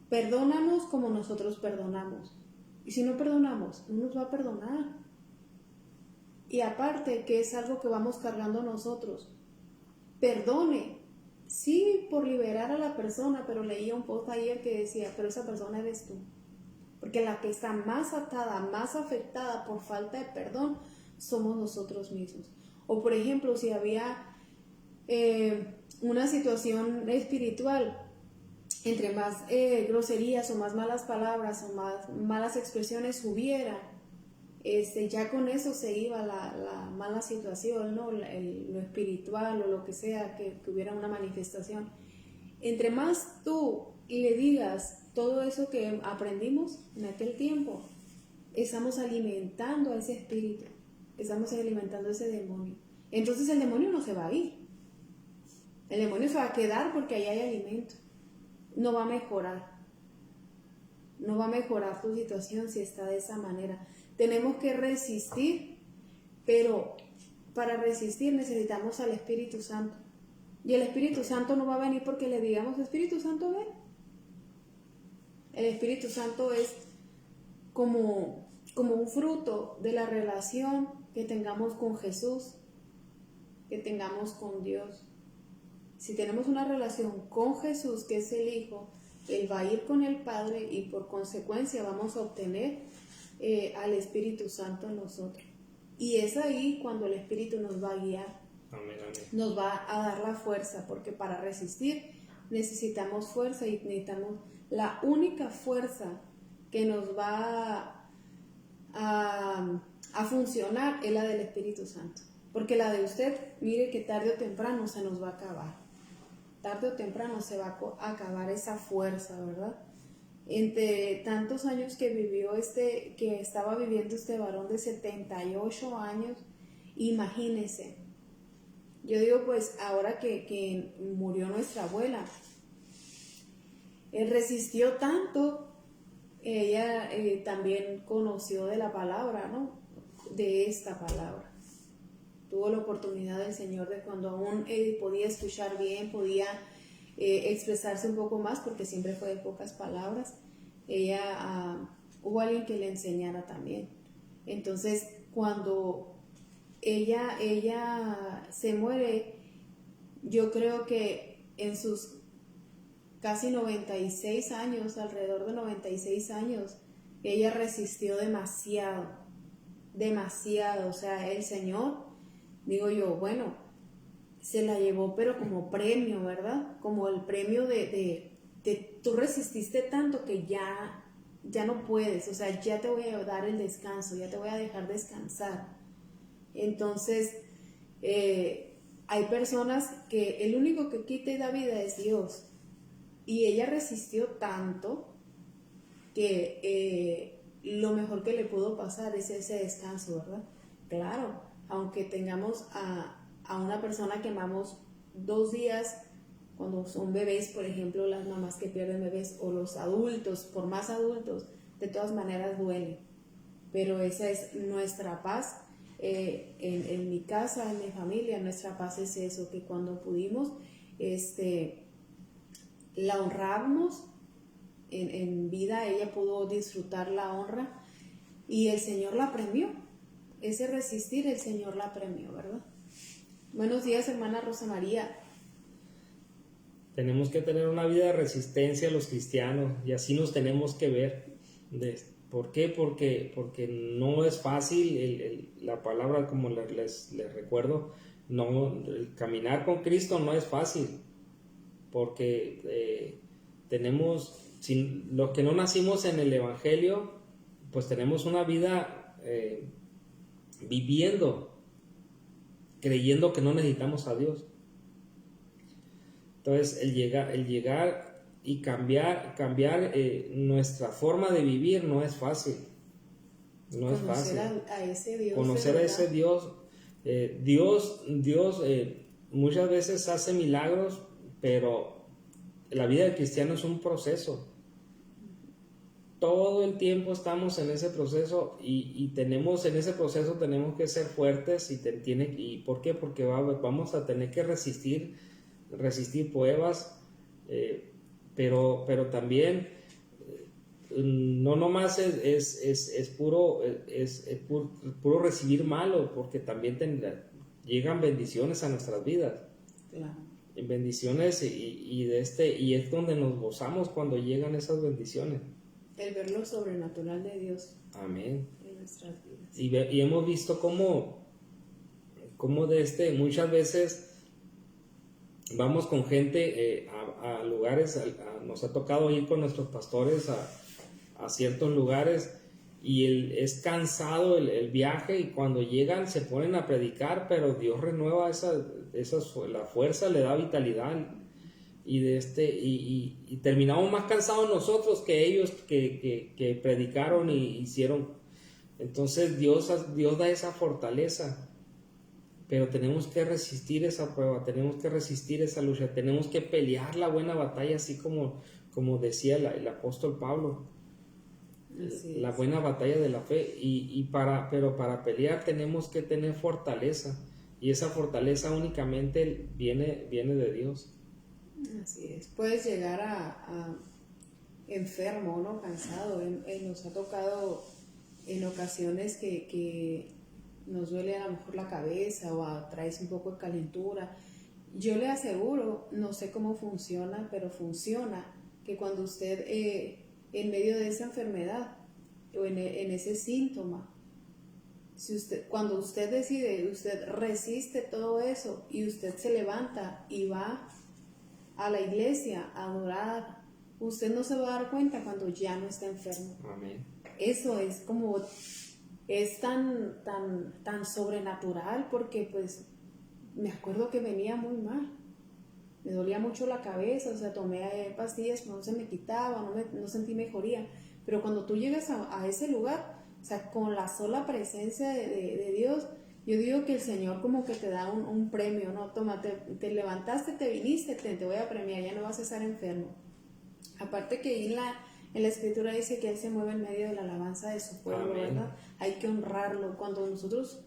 perdónanos como nosotros perdonamos. Y si no perdonamos, no nos va a perdonar. Y aparte que es algo que vamos cargando nosotros. Perdone, sí, por liberar a la persona, pero leía un post ayer que decía, pero esa persona eres tú. Porque la que está más atada, más afectada por falta de perdón, somos nosotros mismos. O por ejemplo, si había una situación espiritual, entre más groserías o más malas palabras o más malas expresiones hubiera, ya con eso se iba la mala situación, ¿no? Lo espiritual o lo que sea, que hubiera una manifestación. Entre más tú le digas todo eso que aprendimos en aquel tiempo, estamos alimentando a ese espíritu, estamos alimentando a ese demonio. Entonces el demonio no se va a ir, el demonio se va a quedar porque ahí hay alimento. No va a mejorar, no va a mejorar tu situación si está de esa manera. Tenemos que resistir, pero para resistir necesitamos al Espíritu Santo. Y el Espíritu Santo no va a venir porque le digamos, Espíritu Santo, ven. El Espíritu Santo es como un fruto de la relación que tengamos con Jesús, que tengamos con Dios. Si tenemos una relación con Jesús, que es el Hijo, Él va a ir con el Padre y por consecuencia vamos a obtener al Espíritu Santo en nosotros. Y es ahí cuando el Espíritu nos va a guiar. Amén, amén. Nos va a dar la fuerza, porque para resistir necesitamos fuerza y necesitamos la única fuerza que nos va a funcionar es la del Espíritu Santo. Porque la de usted, mire que tarde o temprano se nos va a acabar. Tarde o temprano se va a acabar esa fuerza, ¿verdad? Entre tantos años que vivió que estaba viviendo este varón de 78 años, imagínese. Yo digo, pues, ahora que murió nuestra abuela, él resistió tanto, ella también conoció de la palabra, ¿no? De esta palabra. Tuvo la oportunidad del Señor de cuando aún podía escuchar bien, podía expresarse un poco más, porque siempre fue de pocas palabras. Hubo alguien que le enseñara también. Entonces, cuando ella se muere, yo creo que en sus casi 96 años, alrededor de 96 años, ella resistió demasiado, o sea, el Señor, digo yo, bueno, se la llevó pero como premio, ¿verdad? Como el premio de tú resististe tanto que ya no puedes, o sea, ya te voy a dar el descanso, ya te voy a dejar descansar. Entonces, hay personas que el único que quita y da vida es Dios. Y ella resistió tanto que lo mejor que le pudo pasar es ese descanso, ¿verdad? Claro, aunque tengamos a una persona que amamos 2 días, cuando son bebés, por ejemplo, las mamás que pierden bebés, o los adultos, por más adultos, de todas maneras duele. Pero esa es nuestra paz. En mi casa, en mi familia, nuestra paz es eso, que cuando pudimos, la honramos en vida, ella pudo disfrutar la honra y el Señor la premió. Ese resistir, el Señor la premió, ¿verdad? Buenos días, hermana Rosa María. Tenemos que tener una vida de resistencia los cristianos y así nos tenemos que ver. ¿Por qué? Porque no es fácil, la palabra, como les recuerdo, no, el caminar con Cristo no es fácil. porque los que no nacimos en el Evangelio, pues tenemos una vida viviendo, creyendo que no necesitamos a Dios. Entonces, el llegar y cambiar nuestra forma de vivir no es fácil. No es fácil. A ese Dios. Conocer a ese Dios. Dios muchas veces hace milagros, pero la vida del cristiano es un proceso. Todo el tiempo estamos en ese proceso y en ese proceso tenemos que ser fuertes y ¿por qué? Porque vamos a tener que resistir pruebas, pero también no nomás es puro recibir malo, porque también llegan bendiciones a nuestras vidas. Claro. Bendiciones y es donde nos gozamos cuando llegan esas bendiciones. El ver lo sobrenatural de Dios. Amén. En nuestras vidas. Y hemos visto cómo muchas veces vamos con gente a lugares, nos ha tocado ir con nuestros pastores a ciertos lugares y es cansado el viaje, y cuando llegan se ponen a predicar, pero Dios renueva la fuerza, le da vitalidad, y terminamos más cansados nosotros que ellos que predicaron y hicieron. Entonces Dios da esa fortaleza, pero tenemos que resistir esa prueba, tenemos que resistir esa lucha, tenemos que pelear la buena batalla, así como decía el apóstol Pablo. La buena batalla de la fe, pero para pelear tenemos que tener fortaleza, y esa fortaleza únicamente viene de Dios. Así es. Puedes llegar a enfermo, ¿no? Cansado. Nos ha tocado en ocasiones que nos duele a lo mejor la cabeza o traes un poco de calentura. Yo le aseguro, no sé cómo funciona, pero funciona, que cuando usted en medio de esa enfermedad o en ese síntoma, cuando usted decide, usted resiste todo eso y usted se levanta y va a la iglesia a adorar, usted no se va a dar cuenta cuando ya no está enfermo. Amén. Eso es tan sobrenatural, porque pues me acuerdo que venía muy mal, me dolía mucho la cabeza, o sea, tomé pastillas, no se me quitaba, no sentí mejoría, pero cuando tú llegas a ese lugar, o sea, con la sola presencia de Dios, yo digo que el Señor como que te da un premio, ¿no? Toma, te levantaste, te viniste, te voy a premiar, ya no vas a estar enfermo. Aparte que en la Escritura dice que Él se mueve en medio de la alabanza de su pueblo. Amén. ¿Verdad? Hay que honrarlo. Cuando nosotros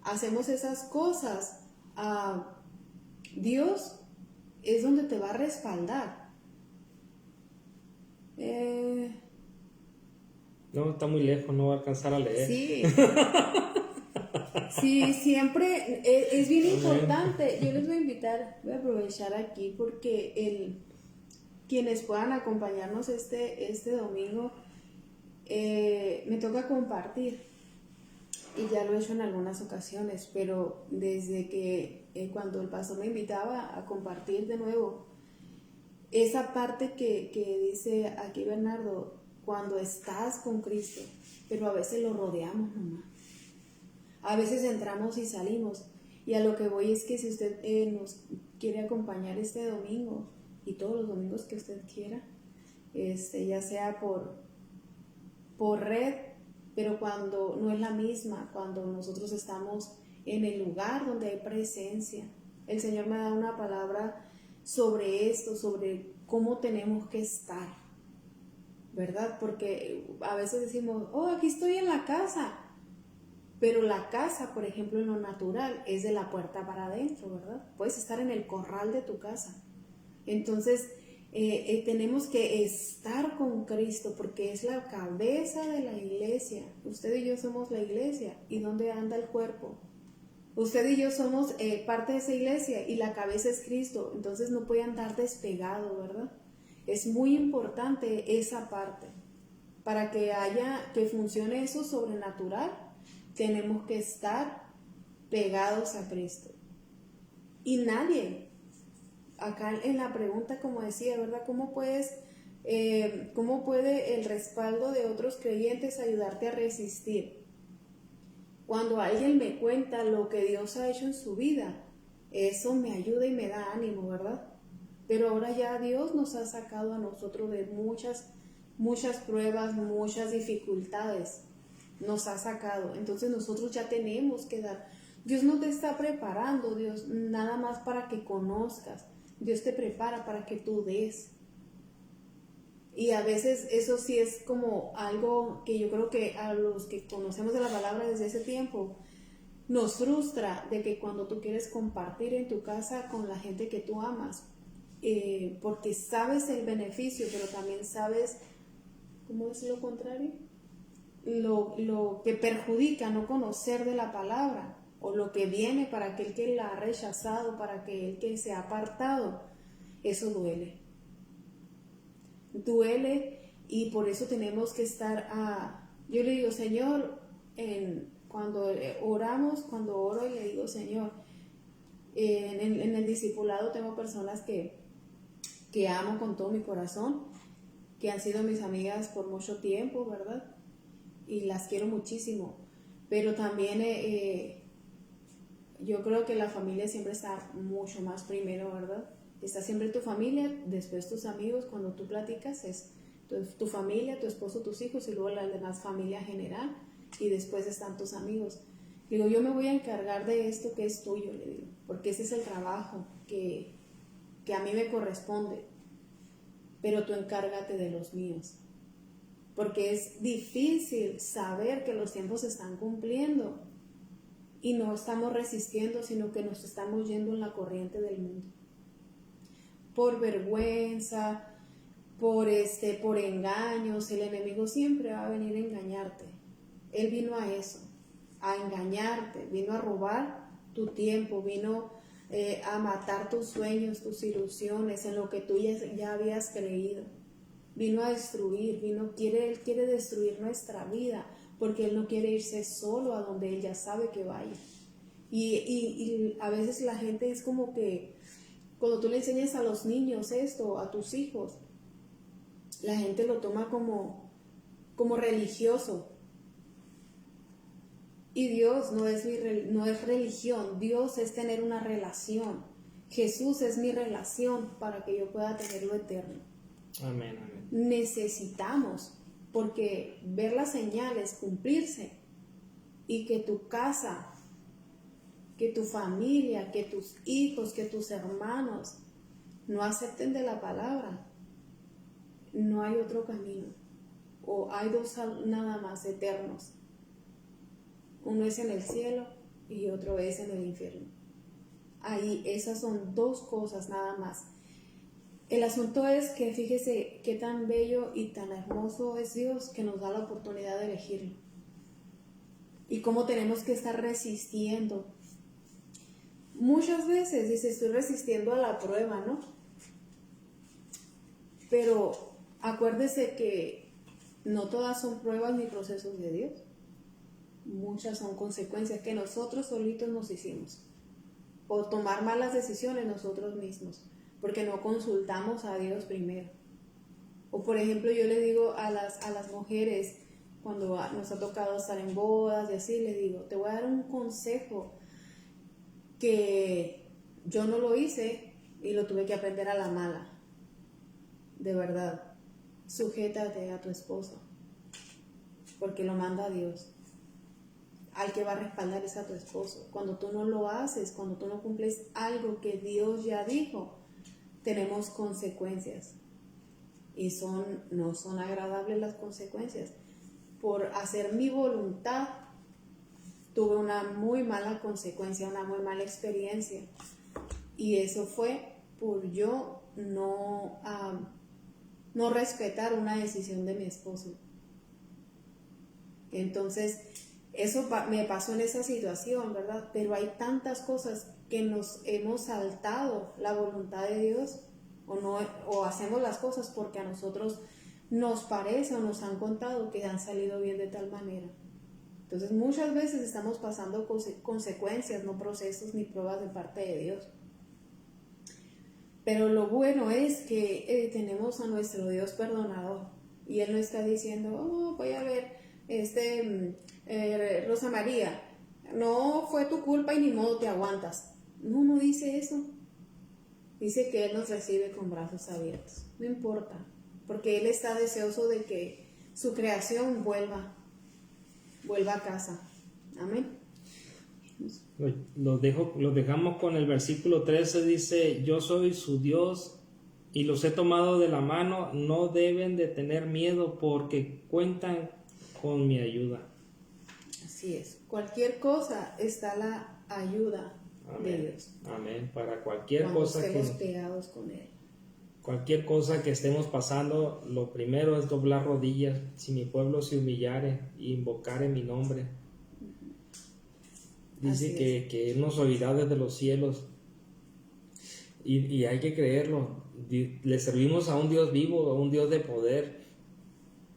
hacemos esas cosas, Dios es donde te va a respaldar. No, está muy lejos, no va a alcanzar a leer. Sí. Sí, siempre es bien importante. Yo les voy a invitar, voy a aprovechar aquí porque quienes puedan acompañarnos este domingo, me toca compartir, y ya lo he hecho en algunas ocasiones, pero desde que cuando el pastor me invitaba a compartir de nuevo, esa parte que dice aquí Bernardo, cuando estás con Cristo, pero a veces lo rodeamos nomás. A veces entramos y salimos, y a lo que voy es que si usted nos quiere acompañar este domingo y todos los domingos que usted quiera, ya sea por red, pero cuando no es la misma, cuando nosotros estamos en el lugar donde hay presencia. El Señor me da una palabra sobre esto, sobre cómo tenemos que estar, ¿verdad? Porque a veces decimos, aquí estoy en la casa. Pero la casa, por ejemplo, en lo natural, es de la puerta para adentro, ¿verdad? Puedes estar en el corral de tu casa. Entonces, tenemos que estar con Cristo, porque es la cabeza de la iglesia. Usted y yo somos la iglesia. ¿Y dónde anda el cuerpo? Usted y yo somos parte de esa iglesia, y la cabeza es Cristo. Entonces, no puede andar despegado, ¿verdad? Es muy importante esa parte. Para que funcione eso sobrenatural, tenemos que estar pegados a Cristo. Y nadie acá en la pregunta, como decía, ¿verdad? ¿Cómo puede el respaldo de otros creyentes ayudarte a resistir? Cuando alguien me cuenta lo que Dios ha hecho en su vida, eso me ayuda y me da ánimo, ¿verdad? Pero ahora ya Dios nos ha sacado a nosotros de muchas pruebas, muchas dificultades. Nos ha sacado. Entonces nosotros ya tenemos que dar. Dios no te está preparando, Dios, nada más para que conozcas. Dios te prepara para que tú des. Y a veces eso sí es como algo que yo creo que a los que conocemos de la palabra desde ese tiempo, nos frustra de que cuando tú quieres compartir en tu casa con la gente que tú amas, porque sabes el beneficio, pero también sabes, ¿cómo es lo contrario? Lo que perjudica no conocer de la palabra, o lo que viene para aquel que la ha rechazado, para aquel que se ha apartado, eso duele. Duele, y por eso tenemos que estar yo le digo, Señor, cuando oramos, cuando oro y le digo, Señor, en el discipulado tengo personas que amo con todo mi corazón, que han sido mis amigas por mucho tiempo, ¿verdad? Y las quiero muchísimo, pero también yo creo que la familia siempre está mucho más primero, ¿verdad? Está siempre tu familia, después tus amigos. Cuando tú platicas es tu familia, tu esposo, tus hijos, y luego la demás familia general, y después están tus amigos. Digo, yo me voy a encargar de esto que es tuyo, le digo, porque ese es el trabajo que a mí me corresponde, pero tú encárgate de los míos, porque es difícil saber que los tiempos se están cumpliendo y no estamos resistiendo, sino que nos estamos yendo en la corriente del mundo. Por vergüenza, por engaños. El enemigo siempre va a venir a engañarte. Él vino a eso, a engañarte, vino a robar tu tiempo, vino a matar tus sueños, tus ilusiones, en lo que tú ya habías creído. Vino a destruir, Él quiere destruir nuestra vida, porque Él no quiere irse solo a donde Él ya sabe que va a ir. Y a veces la gente es como que, cuando tú le enseñas a los niños esto, a tus hijos, la gente lo toma como religioso. Y Dios no es religión, Dios es tener una relación. Jesús es mi relación para que yo pueda tener lo eterno. Amén, amén. Necesitamos, porque ver las señales cumplirse, y que tu casa, que tu familia, que tus hijos, que tus hermanos no acepten de la palabra, no hay otro camino, o hay dos nada más eternos. Uno es en el cielo y otro es en el infierno. Ahí, esas son dos cosas nada más. El asunto es que fíjese qué tan bello y tan hermoso es Dios, que nos da la oportunidad de elegirlo. Y cómo tenemos que estar resistiendo. Muchas veces dice, estoy resistiendo a la prueba, ¿no? Pero acuérdese que no todas son pruebas ni procesos de Dios. Muchas son consecuencias que nosotros solitos nos hicimos, o tomar malas decisiones nosotros mismos, porque no consultamos a Dios primero. O por ejemplo, yo le digo a las mujeres, cuando nos ha tocado estar en bodas y así, le digo, te voy a dar un consejo que yo no lo hice y lo tuve que aprender a la mala. De verdad, sujétate a tu esposo, porque lo manda Dios. Al que va a respaldar es a tu esposo. Cuando tú no lo haces, cuando tú no cumples algo que Dios ya dijo, tenemos consecuencias, y no son agradables las consecuencias. Por hacer mi voluntad tuve una muy mala consecuencia, una muy mala experiencia, y eso fue por yo no respetar una decisión de mi esposo. Entonces eso me pasó en esa situación, ¿verdad? Pero hay tantas cosas que nos hemos saltado la voluntad de Dios, o hacemos las cosas porque a nosotros nos parece o nos han contado que han salido bien de tal manera. Entonces muchas veces estamos pasando consecuencias, no procesos ni pruebas de parte de Dios. Pero lo bueno es que tenemos a nuestro Dios perdonador y Él no está diciendo, oh, voy a ver, Rosa María, no fue tu culpa y ni modo te aguantas. No, no dice eso. Dice que Él nos recibe con brazos abiertos. No importa, porque Él está deseoso de que su creación vuelva a casa. Amén. Los dejamos con el versículo 13, dice, yo soy su Dios y los he tomado de la mano, no deben de tener miedo porque cuentan con mi ayuda. Así es, cualquier cosa está la ayuda de Dios. Amén, para cualquier cuando cosa estemos pegados con Él. Cualquier cosa que estemos pasando, lo primero es doblar rodillas. Si mi pueblo se humillare e invocare mi nombre. Dice que Él nos oirá desde los cielos. Y hay que creerlo. Le servimos a un Dios vivo, a un Dios de poder.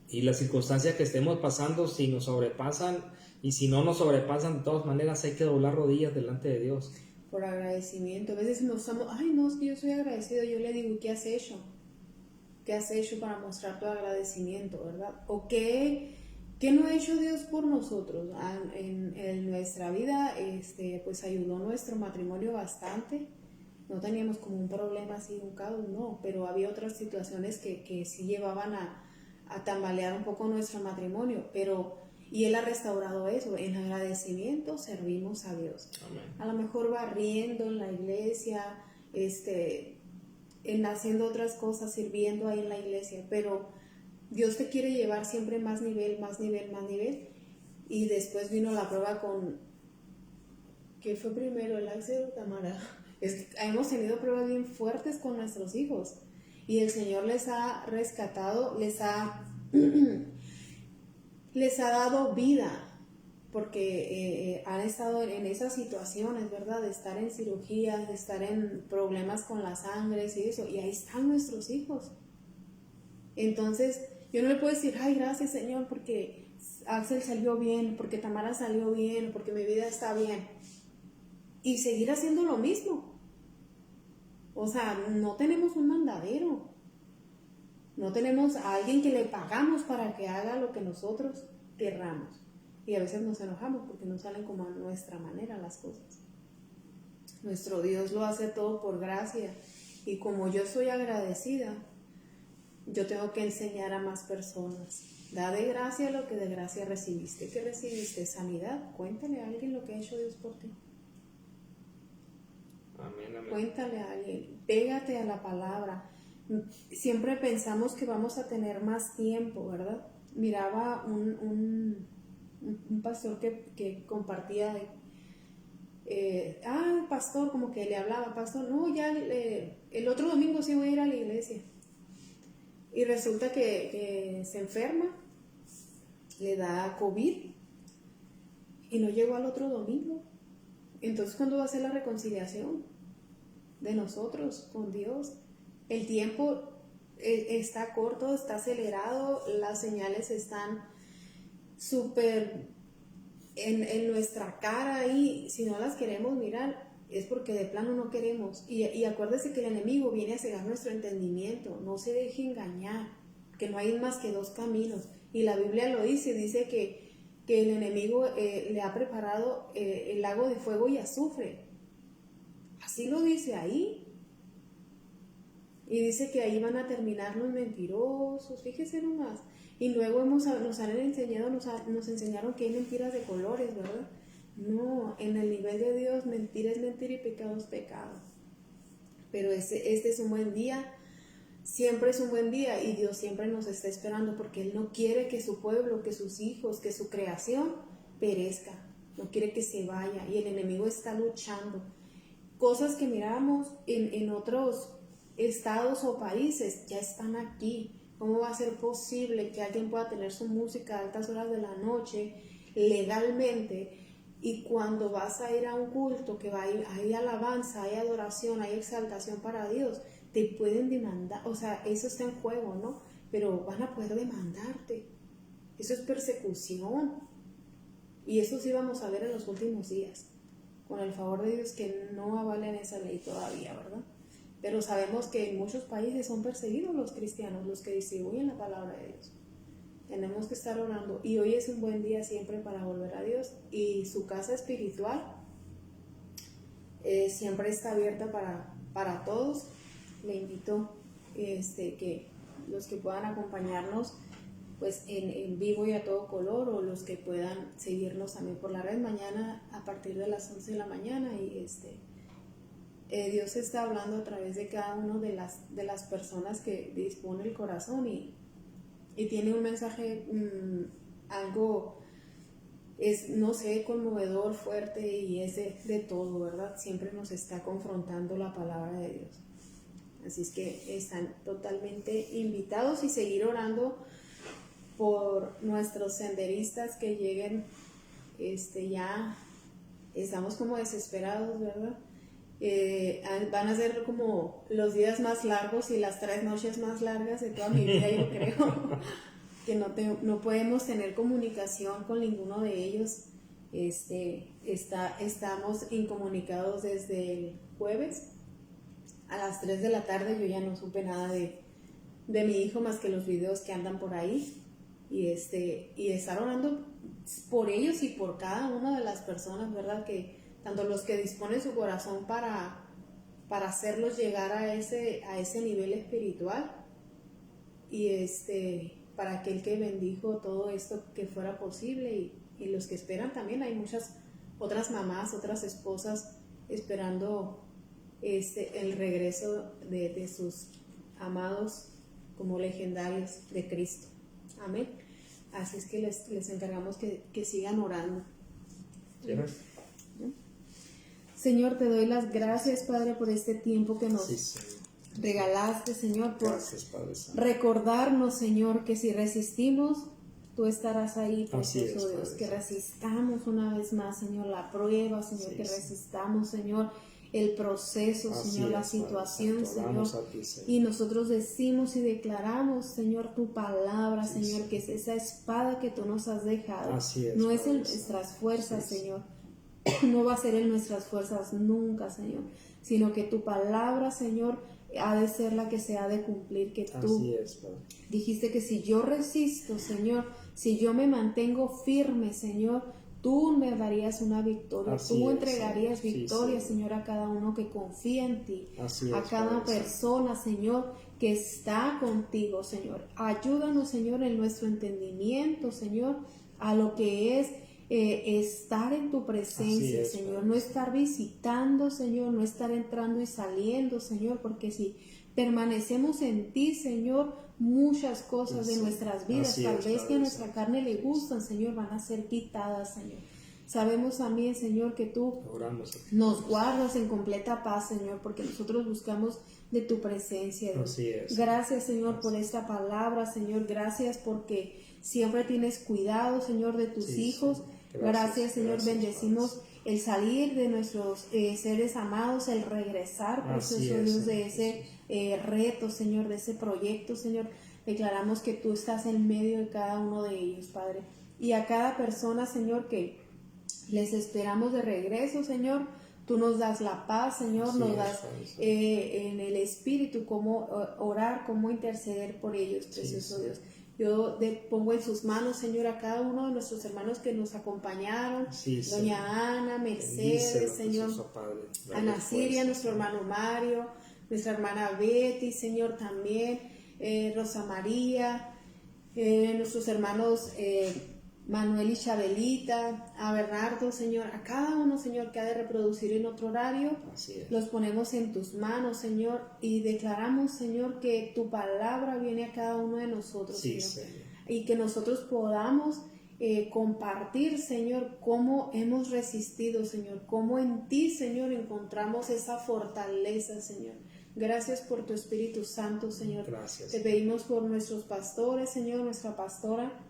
Y las circunstancias que estemos pasando, si nos sobrepasan y si no nos sobrepasan, de todas maneras hay que doblar rodillas delante de Dios. Por agradecimiento. A veces nos estamos, ay no, es que yo soy agradecido. Yo le digo, ¿qué has hecho? ¿Qué has hecho para mostrar tu agradecimiento, verdad? ¿O qué no ha hecho Dios por nosotros? En nuestra vida, pues ayudó nuestro matrimonio bastante. No teníamos como un problema así, un caos, no, pero había otras situaciones que sí llevaban a tambalear un poco nuestro matrimonio, y Él ha restaurado eso. En agradecimiento servimos a Dios. Amén. A lo mejor barriendo en la iglesia, en haciendo otras cosas, sirviendo ahí en la iglesia, pero Dios te quiere llevar siempre más nivel, más nivel, más nivel. Y después vino la prueba con, ¿qué fue primero, el Axel o Tamara? Hemos tenido pruebas bien fuertes con nuestros hijos y el Señor les ha rescatado, les ha dado vida, porque han estado en esas situaciones, ¿verdad? De estar en cirugías, de estar en problemas con las sangres y eso, y ahí están nuestros hijos. Entonces, yo no le puedo decir, ay, gracias Señor, porque Axel salió bien, porque Tamara salió bien, porque mi vida está bien, y seguir haciendo lo mismo. O sea, no tenemos un mandadero. No tenemos a alguien que le pagamos para que haga lo que nosotros querramos. Y a veces nos enojamos porque no salen como a nuestra manera las cosas. Nuestro Dios lo hace todo por gracia. Y como yo soy agradecida, yo tengo que enseñar a más personas. Da de gracia lo que de gracia recibiste. ¿Qué recibiste? Sanidad. Cuéntale a alguien lo que ha hecho Dios por ti. Amén, amén. Cuéntale a alguien. Pégate a la palabra. Siempre pensamos que vamos a tener más tiempo, ¿verdad? Miraba un pastor que compartía, pastor, como que le hablaba, pastor, no, ya el otro domingo sí voy a ir a la iglesia. Y resulta que se enferma, le da COVID y no llegó al otro domingo. Entonces, ¿cuándo va a ser la reconciliación de nosotros con Dios? El tiempo está corto, está acelerado, las señales están súper en nuestra cara y si no las queremos mirar es porque de plano no queremos. Y acuérdese que el enemigo viene a cegar nuestro entendimiento. No se deje engañar, que no hay más que dos caminos. Y la Biblia lo dice que el enemigo le ha preparado el lago de fuego y azufre. Así lo dice ahí. Y dice que ahí van a terminar los mentirosos, fíjese nomás. Y luego nos enseñaron que hay mentiras de colores, ¿verdad? No, en el nivel de Dios, mentira es mentira y pecado es pecado. Pero este es un buen día, siempre es un buen día y Dios siempre nos está esperando porque Él no quiere que su pueblo, que sus hijos, que su creación perezca. No quiere que se vaya y el enemigo está luchando. Cosas que miramos en otros estados o países ya están aquí. ¿Cómo va a ser posible que alguien pueda tener su música a altas horas de la noche legalmente y cuando vas a ir a un culto que hay alabanza, hay adoración, hay exaltación para Dios, te pueden demandar? O sea, eso está en juego, ¿no? Pero van a poder demandarte. Eso es persecución. Y eso sí vamos a ver en los últimos días, con el favor de Dios, que no avalen esa ley todavía, ¿verdad? pero sabemos que en muchos países son perseguidos los cristianos, los que distribuyen la palabra de Dios. Tenemos que estar orando, y hoy es un buen día siempre para volver a Dios, y su casa espiritual siempre está abierta para todos. Le invito que los que puedan acompañarnos pues en vivo y a todo color, o los que puedan seguirnos también por la red mañana a partir de las 11 de la mañana, y Dios está hablando a través de cada una de las personas que dispone el corazón, y tiene un mensaje, algo, no sé, conmovedor, fuerte, y es de todo, ¿verdad? Siempre nos está confrontando la palabra de Dios. Así es que están totalmente invitados, y seguir orando por nuestros senderistas que lleguen. Ya estamos como desesperados, ¿verdad? Van a ser como los días más largos y las 3 noches más largas de toda mi vida, yo creo. Que no podemos tener comunicación con ninguno de ellos. Estamos incomunicados desde el jueves a las 3 de la tarde. Yo ya no supe nada de mi hijo más que los videos que andan por ahí, y estar orando por ellos y por cada una de las personas, ¿verdad? Que tanto los que disponen su corazón para hacerlos llegar a ese nivel espiritual, y para aquel que bendijo todo esto que fuera posible, y los que esperan también. Hay muchas otras mamás, otras esposas esperando el regreso de sus amados como legendarios de Cristo. Amén. Así es que les encargamos que sigan orando. ¿Sí? Señor, te doy las gracias, Padre, por este tiempo que nos regalaste, Señor, por recordarnos, Señor, que si resistimos, tú estarás ahí, precioso Dios. Que resistamos una vez más, Señor, la prueba, Señor, que resistamos, Señor, el proceso, Señor, la situación, Señor. Y nosotros decimos y declaramos, Señor, tu palabra, Señor, que es esa espada que tú nos has dejado. No es en nuestras fuerzas, Señor. No va a ser en nuestras fuerzas nunca, Señor, sino que tu palabra, Señor, ha de ser la que se ha de cumplir, que tú dijiste que si yo resisto, Señor, si yo me mantengo firme, Señor, tú me darías una victoria, tú entregarías victoria, Señor, a cada uno que confía en ti, a cada persona, Señor, que está contigo, Señor. Ayúdanos, Señor, en nuestro entendimiento, Señor, a lo que es estar en tu presencia, Señor, no estar visitando, Señor, no estar entrando y saliendo, Señor, porque si permanecemos en ti, Señor, muchas cosas de nuestras vidas, tal vez que a nuestra carne le gustan, Señor, van a ser quitadas, Señor. Sabemos también, Señor, que tú nos guardas en completa paz, Señor, porque nosotros buscamos de tu presencia, Dios. Gracias, Señor, por esta palabra, Señor. Gracias porque siempre tienes cuidado, Señor, de tus hijos. Gracias, Señor. Bendecimos el salir de nuestros seres amados, el regresar, precioso Dios, de ese reto, Señor, de ese proyecto, Señor. Declaramos que tú estás en medio de cada uno de ellos, Padre. Y a cada persona, Señor, que les esperamos de regreso, Señor, tú nos das la paz, Señor, nos das en el Espíritu cómo orar, cómo interceder por ellos, precioso Dios. Yo pongo en sus manos, Señor, a cada uno de nuestros hermanos que nos acompañaron, doña Ana, Mercedes, Señor, Ana Siria, nuestro hermano Mario, nuestra hermana Betty, Señor, también, Rosa María, nuestros hermanos Manuel y Chabelita, a Bernardo, Señor, a cada uno, Señor, que ha de reproducir en otro horario, los ponemos en tus manos, Señor, y declaramos, Señor, que tu palabra viene a cada uno de nosotros, Señor, y que nosotros podamos compartir, Señor, cómo hemos resistido, Señor, cómo en ti, Señor, encontramos esa fortaleza, Señor. Gracias por tu Espíritu Santo, Señor. Gracias. Te pedimos por nuestros pastores, Señor, nuestra pastora.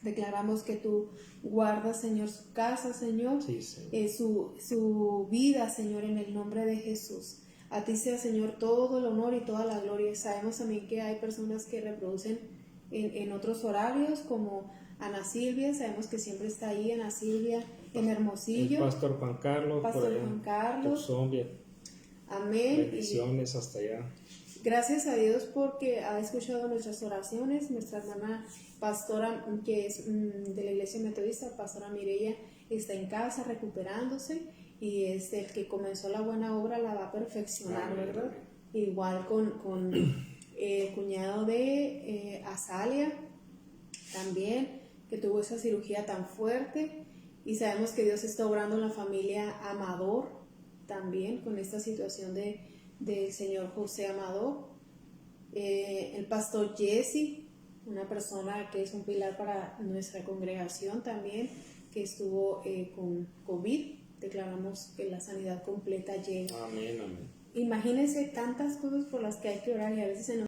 Declaramos que tú guardas, Señor, su casa, Señor, su vida, Señor, en el nombre de Jesús. A ti sea, Señor, todo el honor y toda la gloria. Sabemos también que hay personas que reproducen en otros horarios, como Ana Silvia. Sabemos que siempre está ahí Ana Silvia en Hermosillo. El pastor Juan Carlos. Pastor Juan Carlos. Amén. Bendiciones hasta allá. Gracias a Dios porque ha escuchado nuestras oraciones. Nuestra hermana pastora, que es de la iglesia metodista, pastora Mireya, está en casa recuperándose, y el que comenzó la buena obra la va a perfeccionar, Amén. ¿verdad? Igual con el cuñado de Azalia también, que tuvo esa cirugía tan fuerte, y sabemos que Dios está obrando en la familia Amador también con esta situación del señor José Amador. El pastor Jesse, una persona que es un pilar para nuestra congregación también, que estuvo con COVID, declaramos que la sanidad completa llega. Amén, amén. Imagínense tantas cosas por las que hay que orar, y a veces se nos